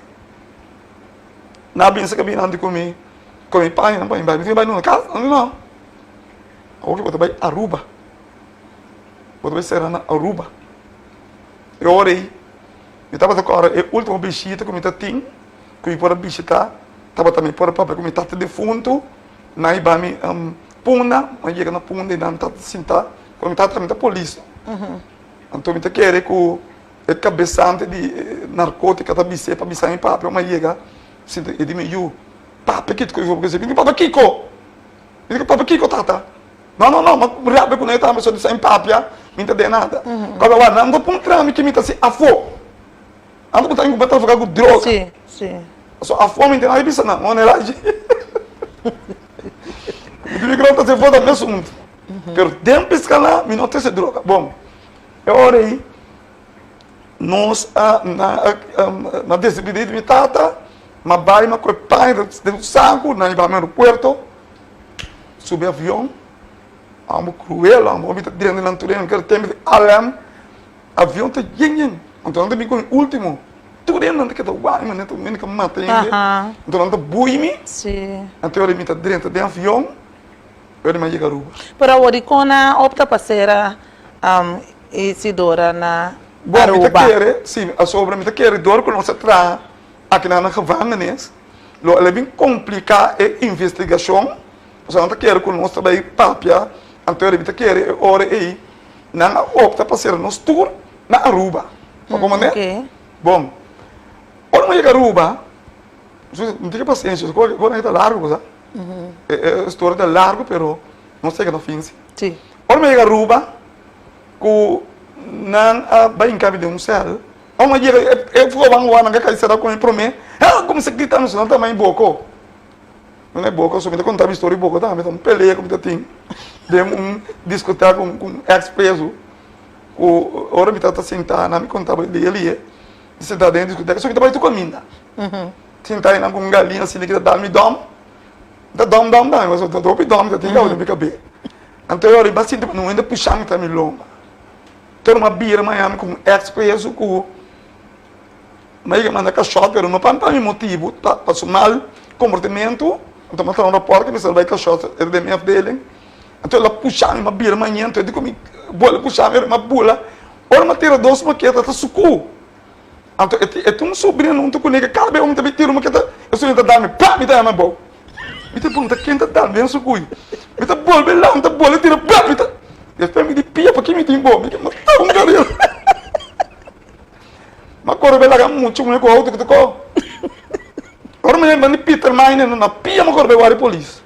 Na benção que eu ando comigo. Com meu pai, não vai, me vai na casa, não. Agora eu vou para Aruba. Vou ser na Aruba. Eu orei. Eu estava agora, o último bichito que eu tinha, que eu ia visitar, estava também para papai que eu estava defunto, na Ibami, Puna, mas chega na Puna e não estava sentado, como estava também da polícia. Então eu queria que o cabeçante de narcótica da BC para bisar em papai, mas chega, e de meio, papai, que tu vou dizer, papai Kiko, eu digo, papai Kiko, tata. Não, mas rápido quando eu estava só de sair em papia, não entende nada. Quando eu ando para um trâmite que me está assim, a fome. Ando para encontrar ficar com droga. Sim, sim. Só a fome não é isso não, não é lá. O migrante se for da mesma assunto. Pero dentro desse canal, me não tem essa droga. Bom, eu orei, nós na despedida de minha tata, mas vai, mas com o pai do saco, na aeroporto, subi avião. Amo cruel, amo dentro da natureza, que tem alarme, avião tá yin. Então não tem com o último. Tu não tem que dar uai, mas não tem que matar ainda. Então não tá buimi. Sim. Então eu me tá dentro do avião, eu me chega Aruba. Para o Oricona opta para ser Isidora na Bom, Aruba. Sim, a sobra me quer dor com nossa tra, aqui na gevangenis, lo é bem complicar a investigação, você não quer que nós trabalhe papia, então ele quer hora aí, não opta para ser nos tour na Aruba, como né? Ok. Bom, quando eu chego a Aruba, não tem paciência, quando é largo, sabe? É história de largo, pero não sei que no fim. Sim. Quando eu chego a Aruba, que não vai em caminho de um céu, eu vou lá na casa com ele promete, como se grita no sinal também boco. Não é boco, só me contar a história boco também, então peleia como tem. Demos discutir com ex-preso, o hora me está sentado, não me contava dele, sentado dentro discutir, só me trabalha tu comida. Sentado aí com galinha assim, que dá me dom, mas eu estou dom, tem que me caber. Então eu bastante não ainda puxando também lomba. Ter uma bira amanhã com ex-preso com mas que manda cachorro, pero não para mim motivo, para mal comportamento, então eu estou na porta, me salvei cachorro, ele de minha dele, então ela puxava uma bira amanhã, então eu digo, bola puxava uma bula, ora uma tira doce, uma queda, tá sucu. Então é um sobrinho, não tô com ninguém, cada vez eu me tiro uma queda, eu sou ainda dá-me, pá, me dá uma bola. Me te pergunta, quem tá dando, vem sucu. Me tá bola, bem lá, me tá bola, tira, pá, me tá. Depois me de pia, para quem me tem bola, me tá um garilo. Mas agora vai lá muito, como é que eu outro que tocou. Agora me lembro de Peter Mine, na pia, mas agora vai lá a polícia.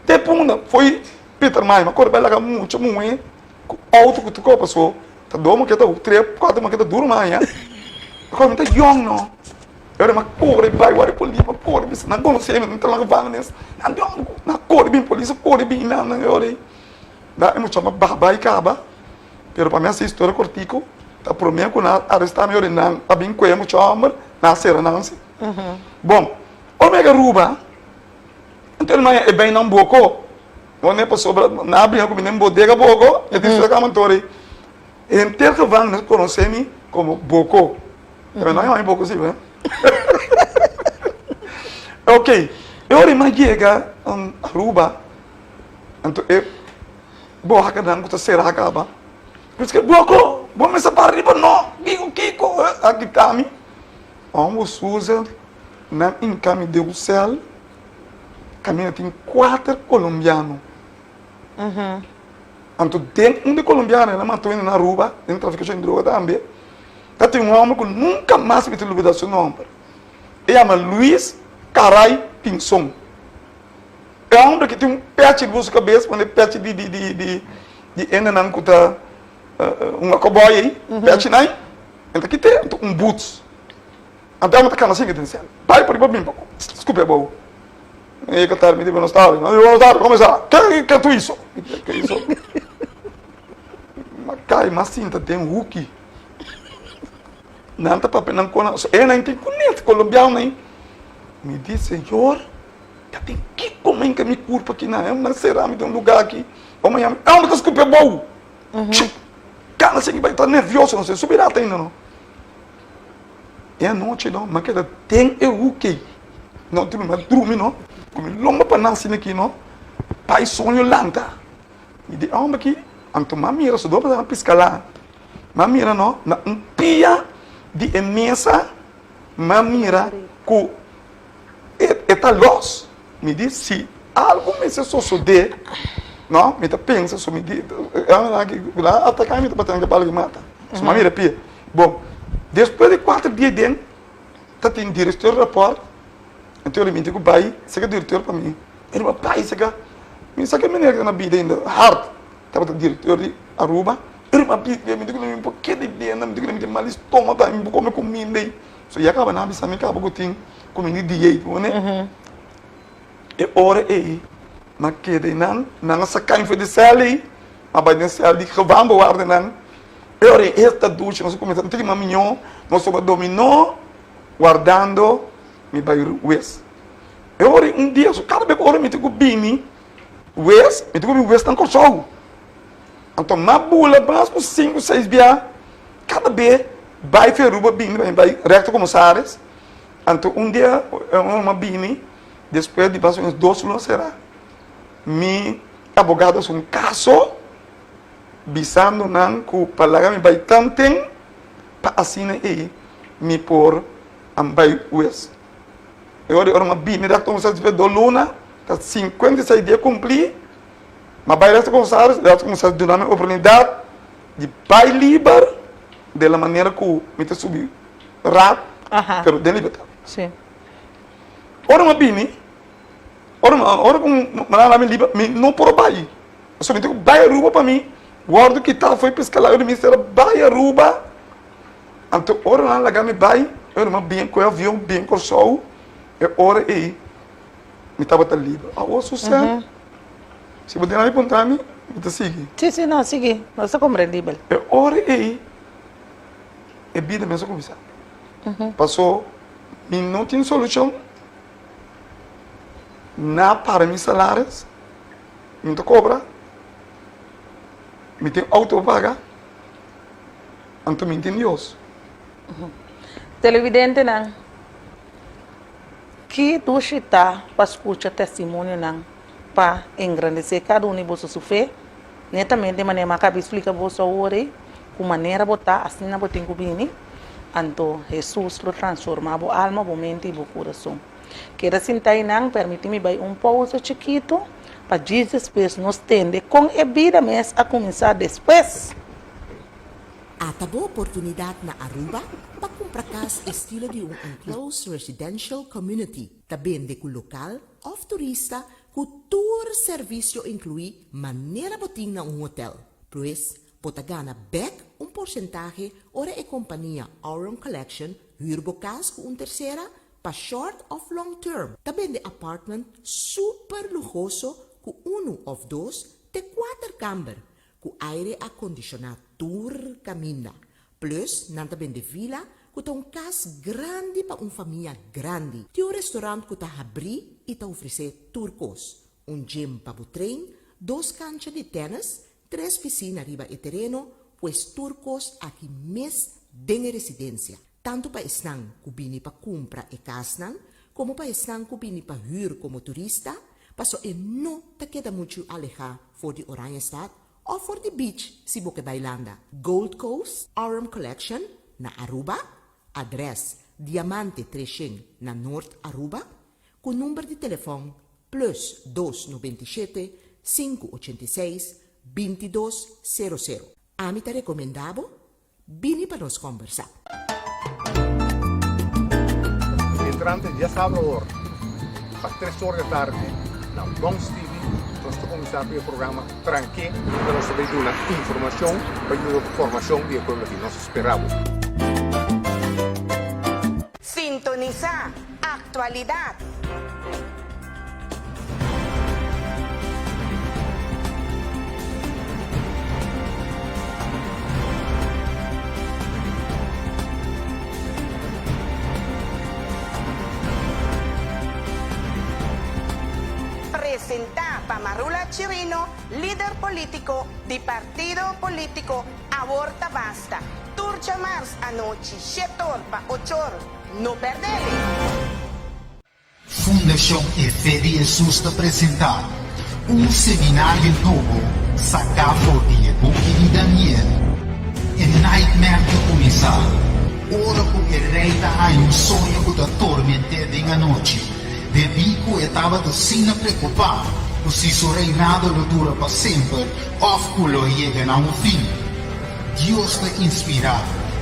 Depois foi Peter Mine, mas agora vai lá muito, muito, outro que tocou, passou. Tá doma que tá, 3, 4, mas que tá duro mais, né? Agora me tá young, não. Eu era uma cor, vai lá a polícia, uma cor, não conhecia, não tá lá levando nisso. Na cor, bem polícia, cor, bem, não, eu olhei. Daí me chama barba e caba, pero para mim essa história cortico. Tá por mim, quando arrestar me orinar, a bem coelho, muito amor, na cera, não sei. Bom, o mega ruba, então ele é bem não boco, onde é pessoa na abrir com nem bodega boco, e disse que a mantori, inteiro que vão conhecer-me como boco, eu não é boco sim, né? Ok, eu orinar chega a ruba, então eu vou acordar com a cera acaba. Por isso que boco, vamos separar riba não, Kiko, aqui cami. Vamos usar na encame de o céu, caminha tem 4 colombianos. Então tem de colombiano, ela matou ele na Aruba, tem traficação de droga também. Tá tem homem que nunca mais me tem olvidado seu nome. Ele chama Luiz Caray Pinson. É um homem que tem pet de cabeça, quando é pet de enanan que tá uma cowboy aí, pet nai, então aqui tem boots. Então ela tá cana assim que tem céu. Pai por bem pouco. Desculpa é bom. E que tal me diga não está. Não está, começar. Que tu isso? Que isso? Mas cai, mas cinta tem Hulk. Não tá para não conhecer. É não tem conhece colombiano nem. Me disse, senhor, já tem que comer que me curva aqui na cerâmica, tem um lugar aqui. Amanhã, é uma desculpa é bom. Cara, assim que vai estar nervioso, não sei, subirá até ainda não. E a noite não, mas que tem o que? Não, tu não vai dormir não. Como longa para nascer aqui não. Pai sonho lanta. E de homem aqui, então mamira, se dá para piscar lá. Mamira não, na pia de mesa, mamira com eta los. Me diz se algo me se suceder, não, me tá pensa, só me diz, lá atacar me tá batendo que bala que mata. Se mamira pia. Bom, depois de 4 dias dentro, tá tem diretor de rapport. Então ele me diz que vai, você é diretor para mim. Ele vai, pai, você é, me sabe que menina na vida ainda, hard. Tava o diretor de Aruba. Ele me diz que por que de dentro, me diz que me tem mal estômago, tá, me come comida aí. So ia acaba na bisa, me acaba com tem comida direito, né? E ora aí, mas que de não sacar foi de céu aí, mas vai de céu de que vamos guardar não. Ora esta ducha, nós começamos a ter uma minhão, nós somos dominó, guardando, me vai west. Ora dia, cada vez que ora me tenho bini, west, me tenho west tanto show. Então na bula, mas com 5, 6 dias, cada vez vai feruba bini, vai reto como Sares. Então dia uma bini, depois de passar uns 2 anos será. Mi abogado é caso bisando nan ku palaga mi vai tanten pa assinar aí me por ambai ues. Eu ora uma bine da como se do luna, tá 56 dias cumprir. Mas vai essa começar, ela começar a dar a oportunidade de pai livre da maneira que me te subir rápido, pero de libertad. Sim. Ora uma bine, ora com lá me livre, me não por pai. Eu só me tenho bai Aruba para mim. Guardo que tal foi pescar lá, eu me disse bai Aruba. Então ora lá me bai, eu não bem com o avião, bem com o show. E ora aí, me estava tão livre. Ah, o sucesso. Se você não me apontar, me sigue. Sim, não, sigue. Não está compreendível. E ora aí, a vida mesmo começar. Passou, me não tinha solução. Não para meus salários. Me te cobra. Me tem auto pagar. Então me tem Deus. Televidente, não. Que tu está para escutar testemunho, não? Para engrandecer cada um de vocês fé. Netamente, de maneira que explica você hoje, com maneira botar assim na botinha bini, então Jesus lo transforma a alma, a mente e o coração. Quero sentar não, permite-me vai pausa chiquito para Jesus depois nos tende com a vida mesmo a começar depois. Ata boa oportunidade na Aruba para comprar casa estilo de enclosed residential community, também de local ou turista, com todo serviço inclui maneira botin na hotel. Pois, pode ganhar back porcentaje ora a companhia Aurum Collection huur casa com terceira para short of long term. Também de apartment super lujoso com of dois de 4 câmara, com aire acondicionado tour camina. Plus, nan também de villa, com casa grande para família grande. Tem restaurante que abrir e oferecer turcos. Gym para o trem, 2 canchas de tênis, 3 piscinas riba e terreno, pues turcos aqui mes de residência. Tanto para estar kubini para compra e casa, como para estar kubini para huur como turista, paso e não te queda muito alejar for de Oranjestad ou for de beach si boke bailanda. Gold Coast, Aurum Collection, na Aruba, adres Diamante Treshing na North Aruba, com número de telefone plus 297 586 2200. A mim te recomendavo, vini para nos conversar. Entrante já sabe a hora, às 3 horas da tarde, na Bons TV, nós vamos começar o programa tranquilo, para nós saber uma informação, para uma formação de acordo que nós esperamos. Sintonizar actualidade. Presenta Pamarula Chirino, líder político de partido político Aborta Basta. Turcha Mars anoche, Chetor pa 8 no perdele. Fundação Fé de Jesus te apresentar seminário novo, Sacafo de Ebuque de Daniel. E Nightmare de começar. Ora que o rei da sonho que te atormenta em a noite. De bico estava de sina preocupado, se seu reinado lo dura para sempre, ósculo chega a fim. Deus te inspira,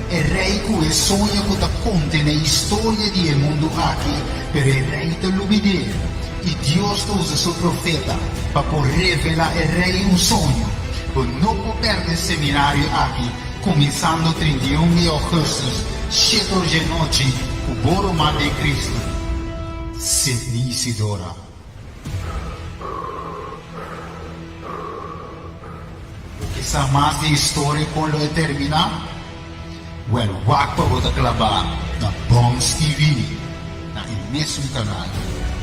rei que sonha que te conte na história do mundo aqui, para o rei te iluminar. E Deus te usa seu profeta para revelar ao rei sonho, para não perder seminário aqui, começando 31 de agosto, 7 de noite, o Boromar de Cristo. Sidney Isidora. Essa mais de história quando terminar? Well, wakpa vou clavar na Bons TV, na mesmo canal,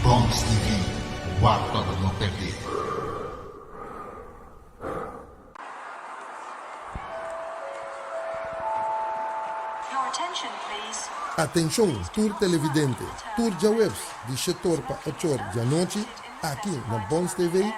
Bons TV, wakpa vou não perder. Atenção, tour televidente, tour já webs, de setor para 8 da noite, aqui na Bons TV,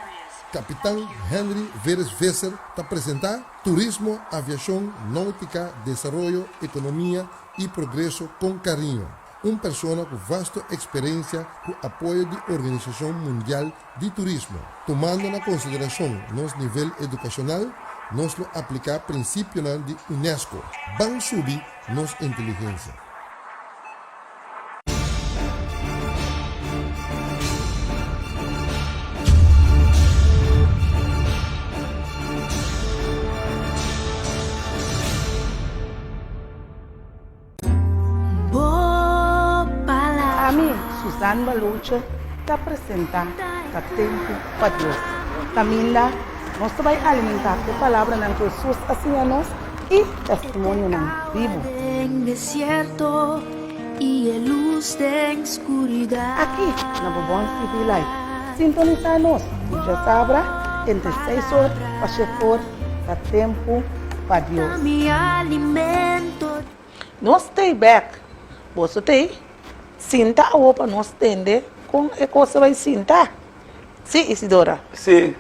Capitão Henry Veres Vesser te apresentar Turismo, Aviação, Náutica, Desenvolvimento, Economia e Progresso com carinho. uma pessoa com vasta experiência com apoio da Organização Mundial de Turismo. Tomando em consideração nosso nível educacional, nós aplicar princípio de Unesco. Vamos subir nossa inteligência. Suzanne Balucha te apresenta a Tempo para Dios. Camila, nós vai alimentar a palavra na que Jesus ensina e testemunho vivo. En desierto y en luz de oscuridad. Aqui, na Bobon TV Live. Sintoniza-nos, já sabra, entre 6 horas para 7 horas, a Tempo para Deus. Mi alimento. Nós stay back. Você tem? Sinta a roupa nós tende com a coisa vai sinta. Sim, Isidora? Sim.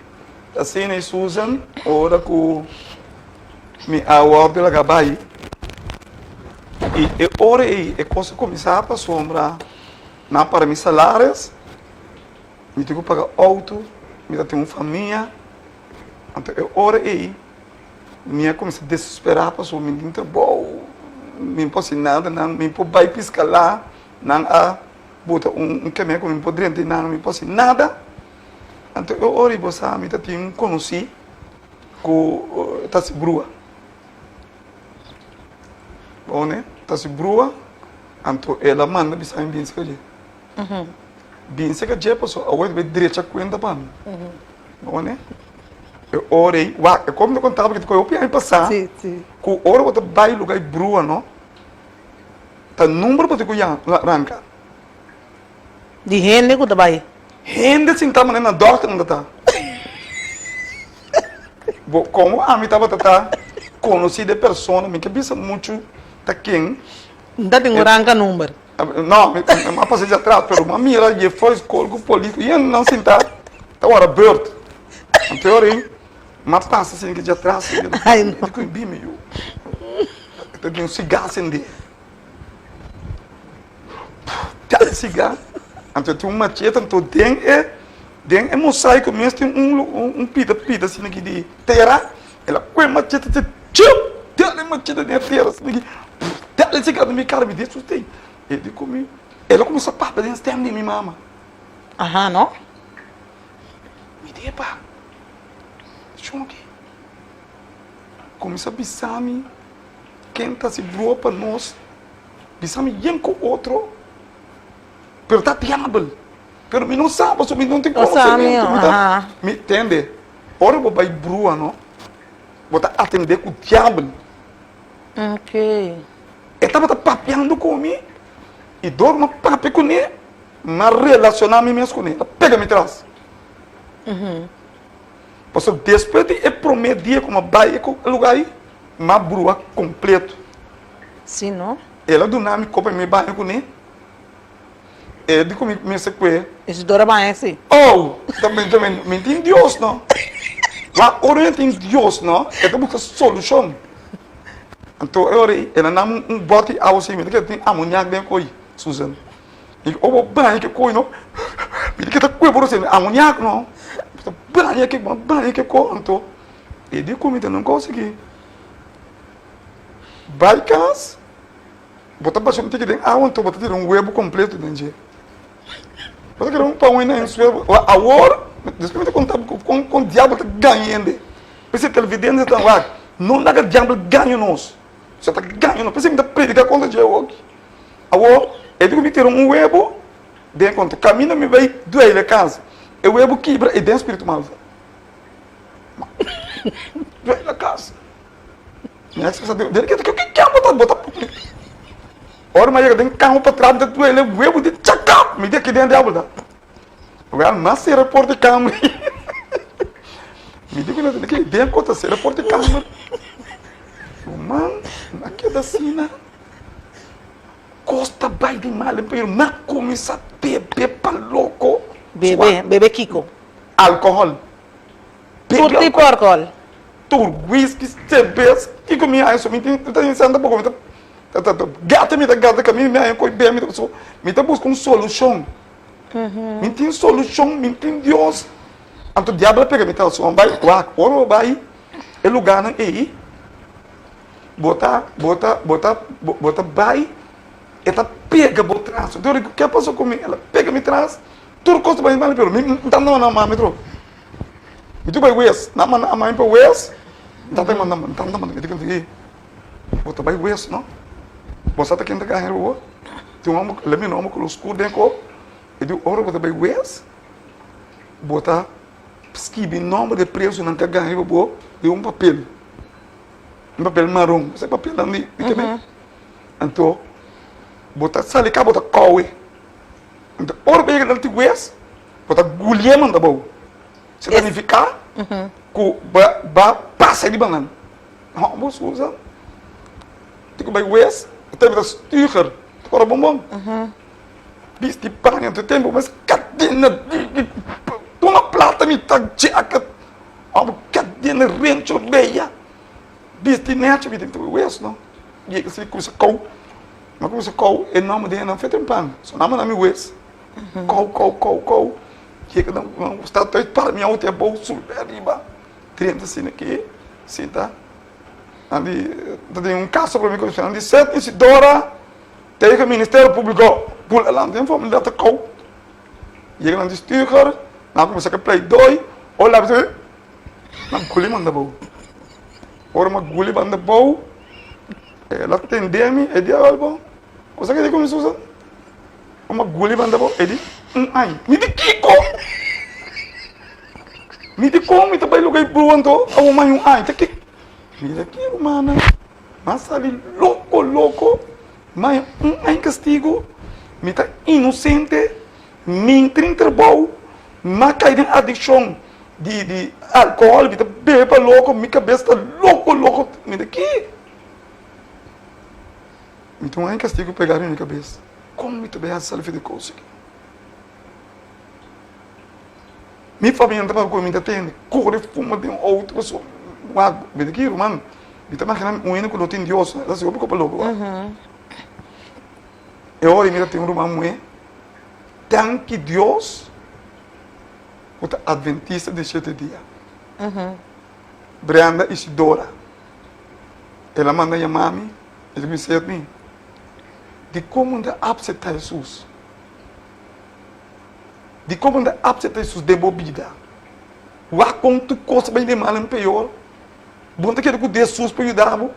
Assim, né, Susan, ora que me award pela gabai. E ora aí, é coisa começar para sombra, não para meus salários, me tenho que pagar auto, me tenho uma família. Então, ora aí, me começa a desesperar para sombra, me não bom, me posso nada, não me pode vai piscar lá. Não há bota caminho que me poderia entender, não me posso nada. Então eu ori você me tinha conheci com tá se brua. Bom né? Tá se brua. Então ela manda me sair bem sequer. Bem sequer já passou a outra direita conta para mim. Bom né? Eu orei, é como eu contava que eu ia passar. Sim, sim. Com hora você vai lugar brua, não? Tá número para te arrancar. De rende que vai. Rende sim tá na doctor não tá. Como a mim tava tá conhecida pessoa, me que pensa muito tá quem. Não tem arranca número. Não, mas passei de atrás, pero uma mira e foi escolgo político e não sentar. Tá hora bird. Então aí, mas passa assim que de atrás, Ai não. eu vi meio. Tem um cigarro acender. Cigarro, então tem uma machete, então tem mosaico mesmo, tem um pita assim aqui de terra, ela põe machete, tem a machete de terra, assim aqui, tem cigarro na minha cara, me disse, tem, ele comigo, ela começou a papar dentro de minha mama. Aham, não? Me dê, pá, choque, começa a pisar-me, quem está se broa para nós, pisar-me bem com o outro, pero tá diabo. Pero me não sabe, me não tem conhecimento. Me entende? Ora vou vai brua, não? Vou tá atender com o diabo. Ok. Eu tava papeando comigo. E dorma pape com ele. Mas relacionar-me mesmo com ele. Pega-me atrás. Porque depois de prometer como vai com o lugar aí, mas brua completo. Sim, não? Ela do nome copa me banho com ele. Eu digo me sequer. Isidora vai assim. Oh, também, me tem Deus, não? Lá, oriente em Deus, não? É que busca solução. Então, eu orei, ela não bote a você, me diz que tem amoníaco dentro coi, Susan. E o banho que coi, não? Me diz que tá coi por você, amoníaco, não? Banho que coi, então. E digo, me não consegui. Vai casa, botar baixo no que tem água, então botar ter web completo dentro. Você quer pão ainda em sua agora, depois de contar com o diabo está ganhando. Você televidente está lá, não dá que o diabo ganha nós. Você está ganhando, você está predicando contra o diabo. Agora, eu digo que ter web, de conta, caminha me vai doer a casa. O web quebra e tem espírito mal. Doer a casa. Minha esposa deu, que botar ora, mas tem carro para trás, tu ele web de tchacap, me diz que dentro diabo da. Agora, mas se reporte câmera. Me diz que não tem que dentro conta se reporte câmera. Mano, aqui da cena. Costa vai de mal, pero na começa a beber para louco. Bebe Kiko. Álcool. Tudo tipo álcool. Tur whisky, cerveja, que comia isso, me tem pensando pouco, Gata me gata caminho, me coi bem, me tá buscando solução. Me tem solução, me tem Deus. Então o diabo pega me tá só vai, ora vai, é lugar não aí. Bota vai, ela pega por trás. Então o que passou comigo? Ela pega me trás, tudo custa bem mal pelo, me tá não mãe metro. Me tu vai west, na mãe para west, tá me digo que bota vai west, não? Você tá querendo ganhar o tem um leme não com os escuros dentro e do ouro bota vai west bota escreve nome de preço não quer ganhar o de um papel marrom esse papel ali que bem então bota sali cá bota cowe então ouro bem que não west bota gulha manda bom significa que ba passa de banana não vamos usar tipo vai west tem que stuur agora bom bis di panha do tempo mas cadena uma plata me tá jacket a cadena rancho leia bis di net me tem que west não e que se coisa cou mas coisa cou é nome de não feito em pan só nome na mi west cou que não está todo para minha outra bolso arriba 30 assim aqui sim tá ali tem um caso para mim que eu de 7 Isidora tem que o Ministério Público pula lá tem forma de data call e ele diz stuur na começa a play 2 olha você na guli manda bom ora uma guli manda bom ela atendeu-me e deu algo coisa que ele começou a usar uma guli manda bom ele ai me de kiko me de como me tá bem lugar pronto a uma ai tá que mira aqui, humana, mas ali louco, mas em castigo, me tá inocente, me entra bom, mas cai em adicção de álcool, me tá beba louco, minha cabeça tá louco, mira aqui. Então em castigo pegaram minha cabeça, como me tá bem a salve de coisa aqui. Minha família não tá com me atende, corre, fuma de um outro pessoa. Me daqui, mano, me tá imaginando um hino que não tem Deus, né? Assim, eu fico louco. Eu olho e me tem um irmão muito, tem que Deus, o adventista de 7 dias. Brenda Isidora, ela manda chamar-me, ele me disse assim, de como anda aceitar Jesus, de como anda aceitar Jesus de bebida, o quanto coisa bem de mal em pior. Bom, te quero que Jesus para ajudar. Me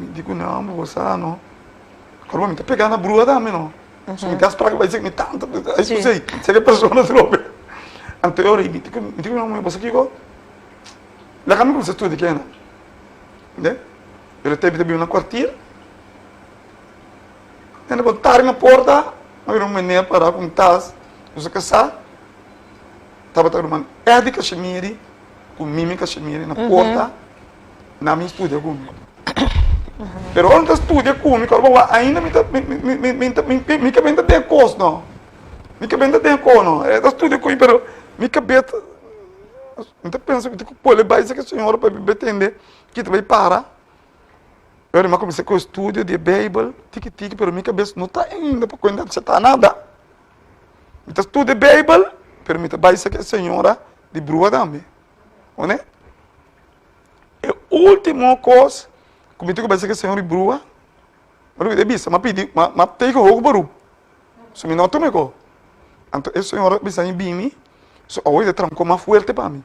digo, não, você não. Agora, me está pegando na brua da minha, não. Se me das praga, vai dizer que me tanto. Aí, sei que a pessoa não trobe. Então, eu digo, não, você aqui, lá que você estuda aqui, né? Eu teve uma quartilha. Eu vou estar na porta, eu não me para com tas, você casar. Estava tomando de cachemire, com mimi cachemire na porta, na minha estúdio comigo. Pero onde estudia comigo, ainda me cabeça tem coisa, não. Me cabeça tem coisa, não. É estudia comigo, pero me cabeça, então penso que pode dizer que a senhora para me entender que vai parar. Eu comecei com o estudo de Bíblia, tique, pero minha cabeça não está ainda para quando você está nada. Então estudo de Bíblia, pero me vai dizer que a senhora de brua também. Né? E a última coisa, como eu vai dizer que a senhora de brua, mas eu disse, mas tem que o baru. Se me não tome go. Então a senhora bisa em bimi, so hoje trancou mais forte para mim.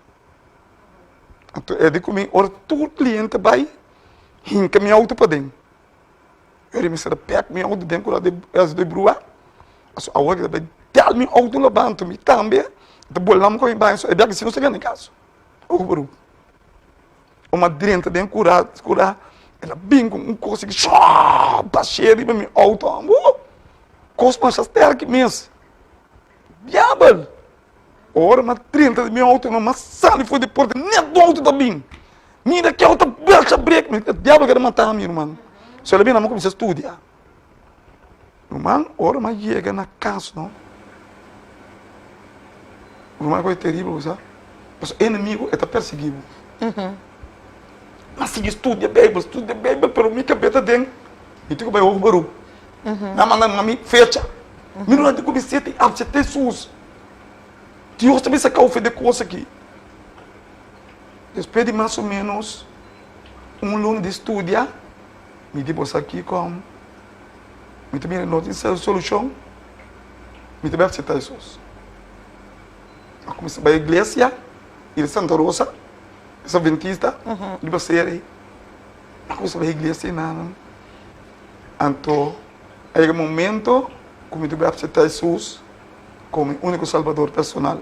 Então eu digo comigo, ora todo cliente vai hinca minha auto para dentro. Eu me será pega minha auto dentro lá de brua. So hoje vai dar minha auto lá banto me também. Então bolamos com embaixo, é bem que se não chega em casa. O baru. Uma dentro dentro curar, ela bem com coisa que só baixeira de minha auto. Coisa mais até que mesmo. Diabo! Ora, mas 30 de minha auto, mas sale foi de porta, nem do auto também. Mira que a outra baixa break, o diabo quer matar a minha irmã. Se ela vem na mão, começa a estudar. Irmão, ora, mas chega na casa, não? Irmão, coisa terrível, sabe? Mas o inimigo está perseguido. Mas se estuda a Bíblia, pero minha cabeça tem e tu vai o baru na manda mami fecha me não tem como ser tem absete sus Deus também saca o de coisa aqui depois de mais ou menos ano de estudia me depois aqui com me também não tem solução me também absete Jesus eu comecei a igreja e Santa Rosa essa adventista de você aí eu comecei a igreja não então aí momento como eu tive aceitar Jesus como único salvador personal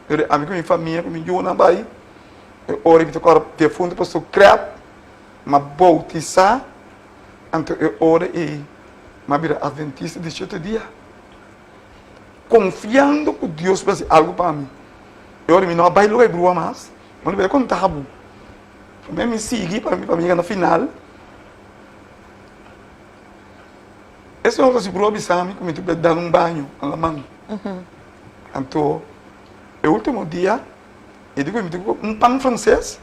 eu amigo minha família como eu não vai ora me tocar de fundo para o crap mas bautizar então eu ora e mas vira adventista de 7 dias confiando que Deus vai fazer algo para mim eu ora me não vai logo brua mais mas não vai contar para mim me seguir para mim na final esse é um se prova exame como tu dar um banho na mão então o último dia eu digo um pão francês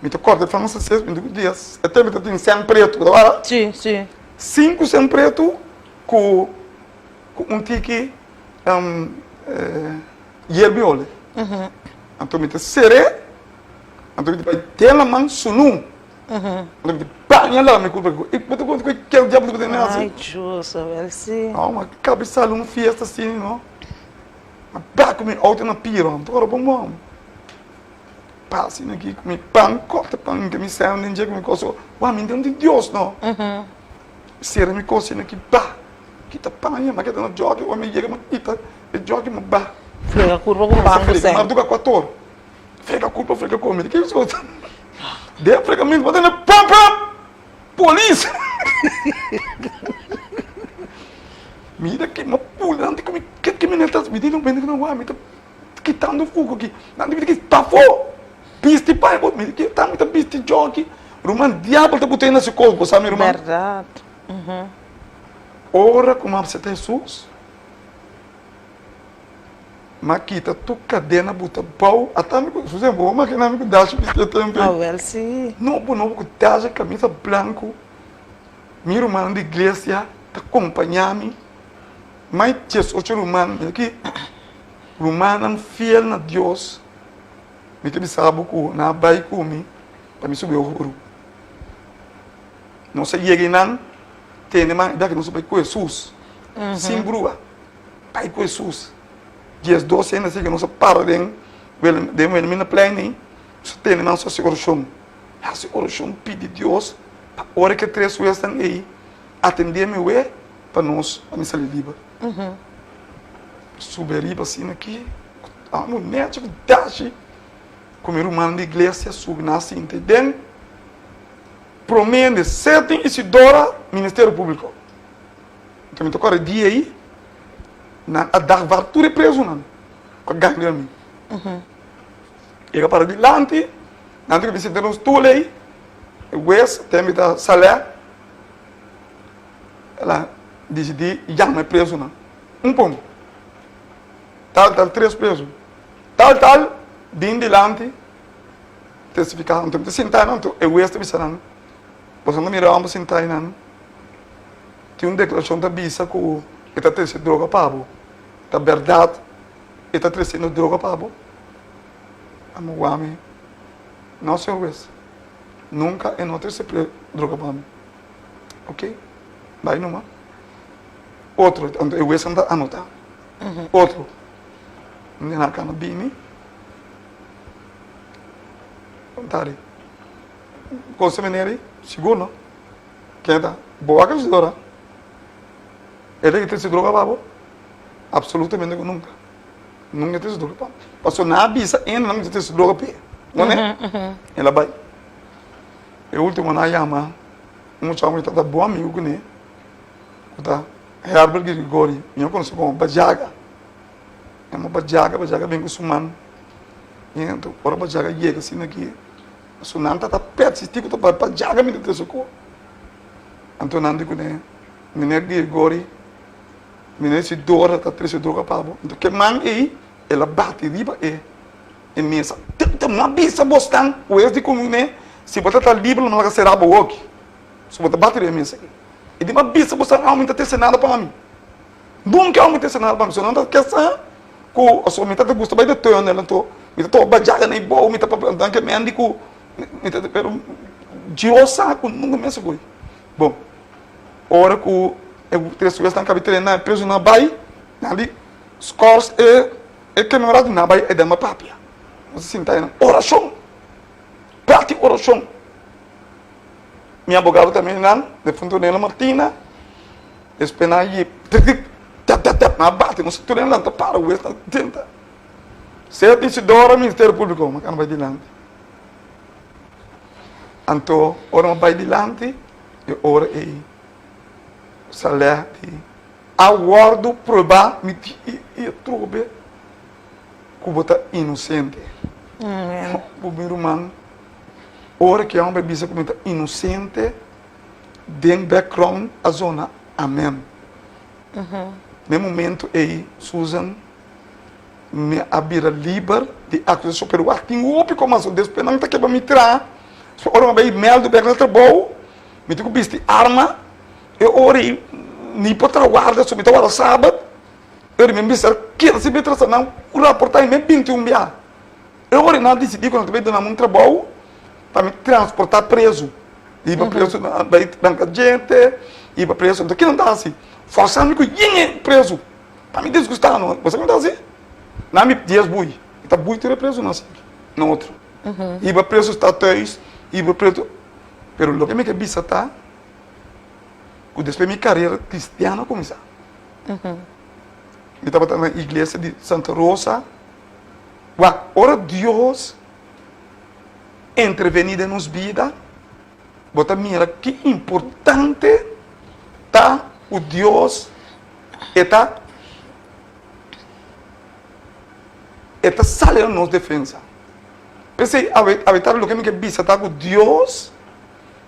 me tu corta francês me digo dias até me tem 100 preto agora sim 5 100 preto com um tique hierbiole então me te seré então me vai ter na mão sunu então me banha lá me culpa e botou que o diabo do negócio ai justo ele sim uma cabeça uma festa assim não mas para comer outro na pira agora bom passe aqui comer pão corta pão que me sai um dia que me coçou uau me deu de Deus não ser me coçando aqui pá kita panha mas que tá no jogo o me chega kita o jogo me bah frega curva com banco mas sem do 14 frega culpa frega come que isso de frega me botando pam polícia mira que uma pulando que me netas me dando bem não vai me tá quitando fogo aqui não devia que está fo piste pai me que tá me tá piste jogo Roman diabo tá botando nesse corpo sabe Roman verdade ora como você tem Jesus Makita tu cadena buta pau até me José bom mas que não me dá se piste tempo well sim não que daja camisa branco mi romano de igreja te acompanhar-me mas Jesus o romano aqui romano fiel na Deus me te sabe que na bai comi para me subir o ouro não sei cheguei não tem mais daqui não sei com Jesus sim brua pai com Jesus dias 12 anos que não se para de minha plane só tem não só oração essa oração pede Deus a hora que 3 vezes estão aí atender meu para nós a me sair livre subir assim aqui a mulher tipo dashi como irmão de igreja sub nasce entendendo promete certo Isidora Ministério Público então me tocou dia aí na a dar tudo preso não com a gangue mim e para dilante não tem que visitar nos tulei o West tem da salé ela decidi já não é preso não pom tal 3 preso tal bem dilante testificar então te sentar não o West me saran você não mira vamos sentar aí não tem uma declaração da bisa com está trazendo droga para você a verdade está trazendo droga para você amo não se ouve nunca é não trazer droga para mim ok vai numa outro onde eu vou andar anotar outro onde na cama bini contare consumere seguro que é da boa casdora ele que trazer droga para você absolutamente nunca trazer droga para passou na bisa ainda não trazer droga para não é ela vai o último na chama chama tá bom amigo que né tá Herbert Grigori eu conheço como Bajaga é uma Bajaga bem com suman então ora Bajaga chega assim aqui sunan tá perto se tico tá Bajaga me tem isso co então não digo né menino Grigori menino se dora tá três droga para então que man aí ela bate riba e mesa tem uma bisa bostan o ex de comune se botar tá livre não vai ser abo aqui Só vou bater a mim assim. E de uma bisa você não aumenta ter nada para mim. Nunca aumenta ter nada para mim. Só não dá questão que a sua metade gosta bem de ter, né? Então, me tá bajaga nem boa, me tá para dar que me ande com, me tá pero Deus sabe nunca me foi. Bom, hora que eu três vezes na cabeça na preso na bai, ali scores é que não era na bai é da uma papia. Você senta aí, oração, prática oração. Minha abogada também não, de fundo nela Martina, espena aí, na bate, não se tu nem lá, para o esta tenta. Se Isidora Ministério Público, mas não vai adiante. Então, ora não vai adiante, e ora é salete, aguardo provar e troube que você inocente. O meu irmão, ora que é uma bisa como inocente, den background a zona, amém. No momento aí, Susan, me abrir livre de acusação, pero aqui o óbvio como assim, Deus não está quebrando me tirar, se ora vai mel do background trabalho, me digo viste arma, eu orei, nem para trabalhar, sobre o sábado, eu me disse que se me traz não, o reportagem me 21 dia. Eu orei não decidi quando eu veio dar um trabalho para me transportar preso, ia preso na banca de gente, ia preso, então que não dá assim. Forçando que eu preso. Para me desgostar, não. Você não está assim? Não me dias bui. Está bui ter preso, não assim. No outro. Iba preso estatais, iba preso. Pero lo que me quer bisa tá, que depois minha carreira cristiana começar. Eu estava na igreja de Santa Rosa. Ora Deus intervenir em nossa vida. Bota mira que importante tá o Deus está saliendo nos defensa. Pensei, a lo que me que visa tá o Deus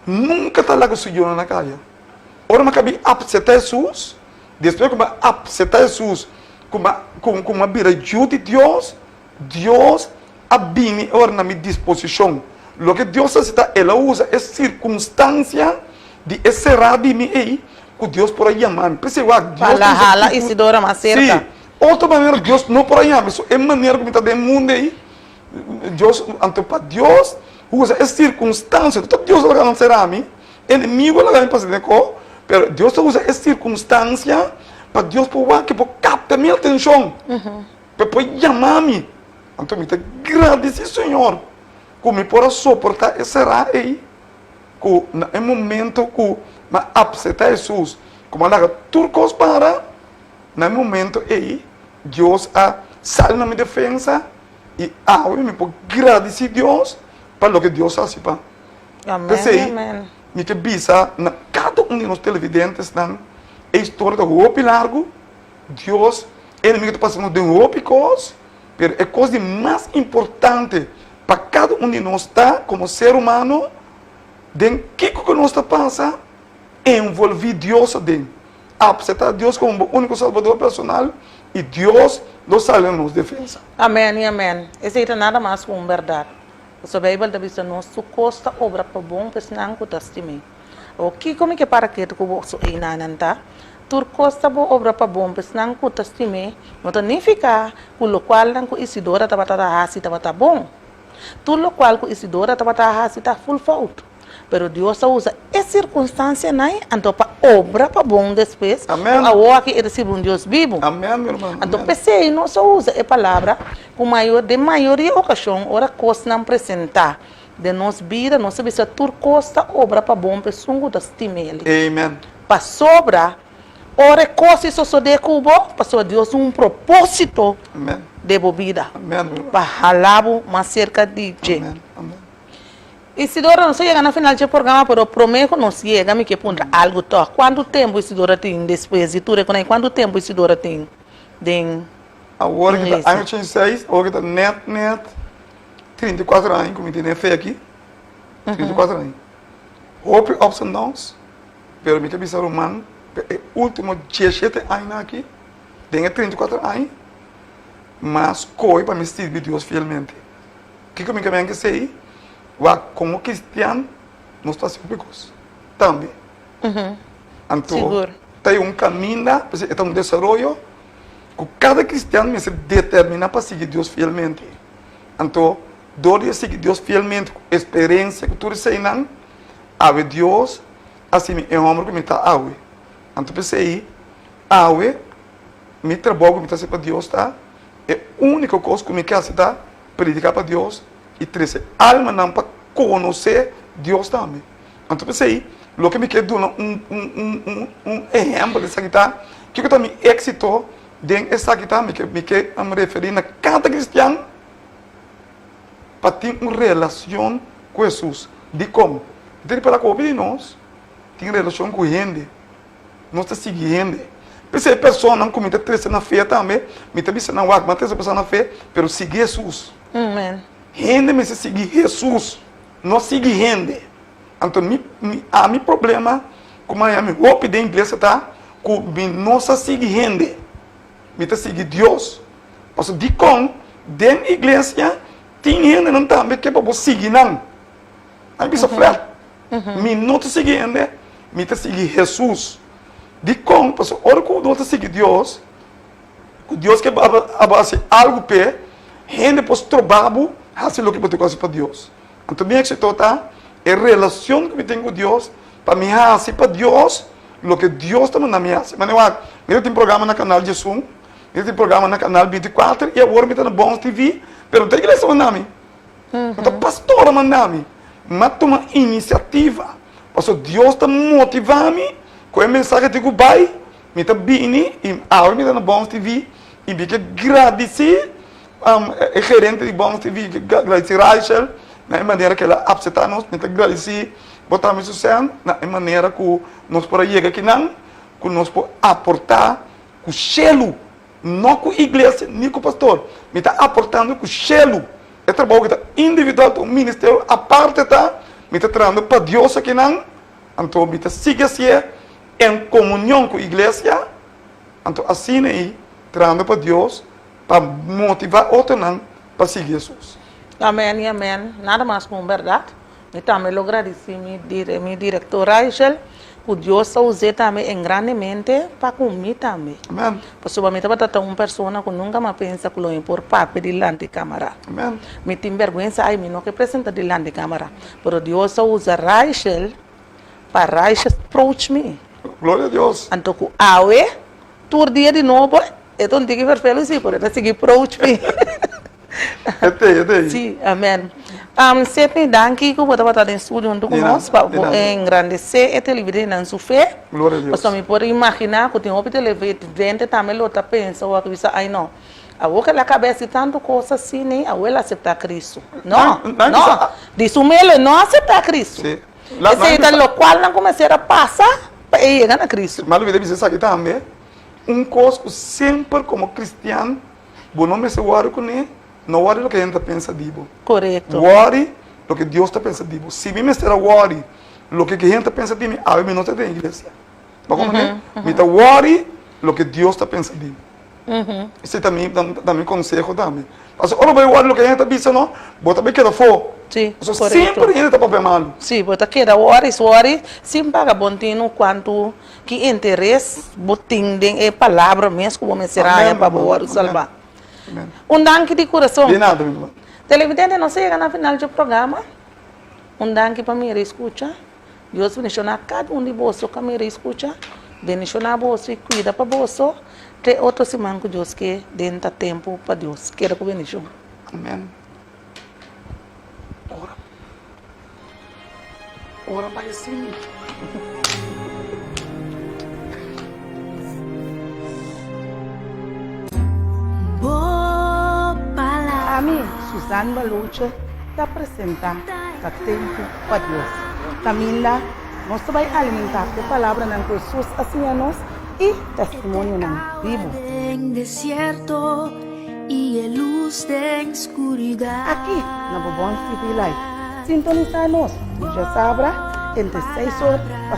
nunca está lá com o Senhor na calle. Ora me cabe aceitar Jesus, depois como aceitar Jesus, como a vira de Deus, Deus abime ora na minha disposição. Lo que Deus aceita, ela usa é circunstância de esse rabi aí. Que Deus por aí chamar. Pensei, Deus. Fala, Isidora, mais cerca. Sim. Outra maneira, Deus não por aí chamar. É maneira como está dentro do mundo aí. Deus, então, para Deus, usa essa circunstância. Então, Deus vai não será a mim. Inimigo vai não fazer com. Mas Deus usa essa circunstância para Deus poder captar minha atenção. Para poder chamar-me. Então, me agradecer, Senhor. Como para suportar esse raio aí. Que no momento que mas aceitar Jesus como ela turcos para no momento aí Deus sai na minha defesa e eu me pode agradecer Deus para o que Deus faz para Amém. Me que bisa na cada um de nós televidentes não a história do golpe largo Deus ele me está passando de um golpe coisa mas é coisa mais importante para cada um de nós tá como ser humano de que nós está passando envolver Deus dentro. Aceitar Deus como o único salvador personal e Deus nos sale nos defesa. Amém e amém. Esse é nada mais com verdade. O Bíblia da vista nosso costa obra para bom, pois não que testime. O que como que para que tu você inananta? Tur costa bo obra para bom, pois não que testime. Não significa que o qual não que Isidora estava tá bom. Tudo o qual que Isidora estava tá full fault. Pero Deus usa essa circunstância aí, então para obra para bom depois. Amém. A hora que recebe um Deus vivo. Amém, meu irmão. Então pensei, não só usa a palavra com maioria ocasião, ora coisa não apresentar de nós vida, nós sabemos que tudo costa obra para bom pessoa da estima ele. Amém. Para sobra, ora coisa só de cubo, para Deus propósito Amém. de vida. Amém. Para halabo mais cerca de gente. Amém. Amém. Isidora não chega na final do programa, mas prometo que não chega, me que ponta algo to. Quanto tempo Isidora tem depois de tudo? Quanto tempo Isidora tem? Agora que está ano 86, agora que está net 34 anos, como tem fé aqui. 34 anos. Houve ups and downs, mas me cabeça romano, o último 17 anos aqui, tem 34 anos, mas coi para me servir Deus fielmente. O que me quer dizer? Como cristiano, nós estamos públicos. também. Então, Seguro. tem caminho, é um desenvolvimento que cada cristiano se determina para seguir Deus fielmente. Então, dói seguir Deus fielmente, com experiência que tu recebes, ave Deus, assim, é um homem que me está ave. Então, pensei, ave, me trabalho que me está para Deus, tá? É a única coisa que me quer tá? Predicar para Deus e trazer alma não para conhecer Deus também. Então, pensei, o que me quer dar um exemplo dessa guitarra, que eu também êxito dentro dessa guitarra, me quer me referir a cada cristiano para ter uma relação com Jesus. De como? Tem para cobrir de nós, tem relação com gente, nós está seguindo. Pensei, pessoa não comenta três na fé também, me também se não há, mas três pessoas na fé, pero seguir Jesus. Amém. Gente me se seguir Jesus, não seguir gente. Então, a meu problema, como a minha roupa de inglês está, que não se seguir gente, me está seguir Deus. Mas de com, dentro da igreja, tem gente não também que é para seguir não. Aí me sofre. Me não te seguir gente, me está seguir Jesus. De com, porque hora que eu não te seguir Deus, Deus que abase algo pé, gente pode trabalhar, fazer o que pode fazer para Deus. Então, minha exceção está é a relação que eu tenho com Deus, para me fazer para Deus, o que Deus está mandando me fazer. Mas eu tenho programa no canal de Zoom, eu tenho programa no canal 24, e agora eu estou no Bons TV, mas não tem igreja mandando me. Então, pastora mandando me. Mas toma iniciativa, porque Deus está motivando-me, com a mensagem que eu bai, me está vindo, e agora me está no Bons TV, e me quer agradecer, o gerente de Bons TV, agradecer Rachel, na maneira que ela aceita nós, me está agradecer, botar me sucesso, na maneira que nós podemos chegar aqui, que nós podemos aportar com selo, não com a igreja, nem com o pastor, me está aportando com selo. É trabalho que está individual, o ministério, a parte está, me está trazendo para Deus aqui, então me está seguindo em comunhão com a igreja, então assim aí, trazendo para Deus, para motivar outros para seguir Jesus. Amém e amém. Nada mais com verdade. Eu também lo agradeço meu diretor Rachel, que Deus usou também grandemente para comigo também. Amém. Possivelmente para ter uma pessoa que nunca me pensa que lo impor papel diante da câmera. Amém. Me tem vergonha aí, me não que apresenta diante da câmera. Mas Deus usa Rachel para Rachel approach me. Glória a Deus. Então, awe, todo dia de novo, eu não tenho que ver feliz, por ele seguir approach me. Sim, amém. Sempre danke que você está em estúdio junto conosco para engrandecer a televisão na sua fé. Glória a Deus. Você me pode imaginar que tem uma televisão também outra pensa ou que você ai não. A boca na cabeça tanto coisa assim, nem a ela aceitar Cristo. Não, não. Diz o meu não aceitar Cristo. Sim. Esse é o qual não começar a passar para chegar a Cristo. Mas eu vou dizer aqui também, coisa que sempre como cristiano, você não me se worry com ele. Não worry o que a gente pensa de você. Correto. Worry o que Deus está pensando de você. Se me será worry o que a gente pensa de mim, a mim não está na igreja. Mas como me está worry o que Deus está pensando de mim. Esse também dá-me conselho também. Mas ora vai worry o que a gente pensa não, bota bem que da for. Sim, correto. Sempre a gente está para mal. Sim, bota que da worry, sim paga bontino quanto que interesse, botin é palavra mesmo como será para worry salvar. Danke de coração. De nada, meu irmão. Televidente, não chega na final do programa. Danke para mim escuta. Deus bendicionar cada de vocês que me escuta. Bendicionar vocês e cuida para vocês. Tem outra semana que Deus quer dentro do tempo para Deus. Quero que bendição. Amém. Ora. Ora para assim. A mim, Suzane Balucha, está apresentando o tempo para Deus. Camila, nós vamos alimentar a palavra de Jesus assim a nós e testemunho vivo. Desierto y en luz de oscuridad. Aqui, na Bobon TV Live. Sintonizar nós, já sabe, entre 6 horas a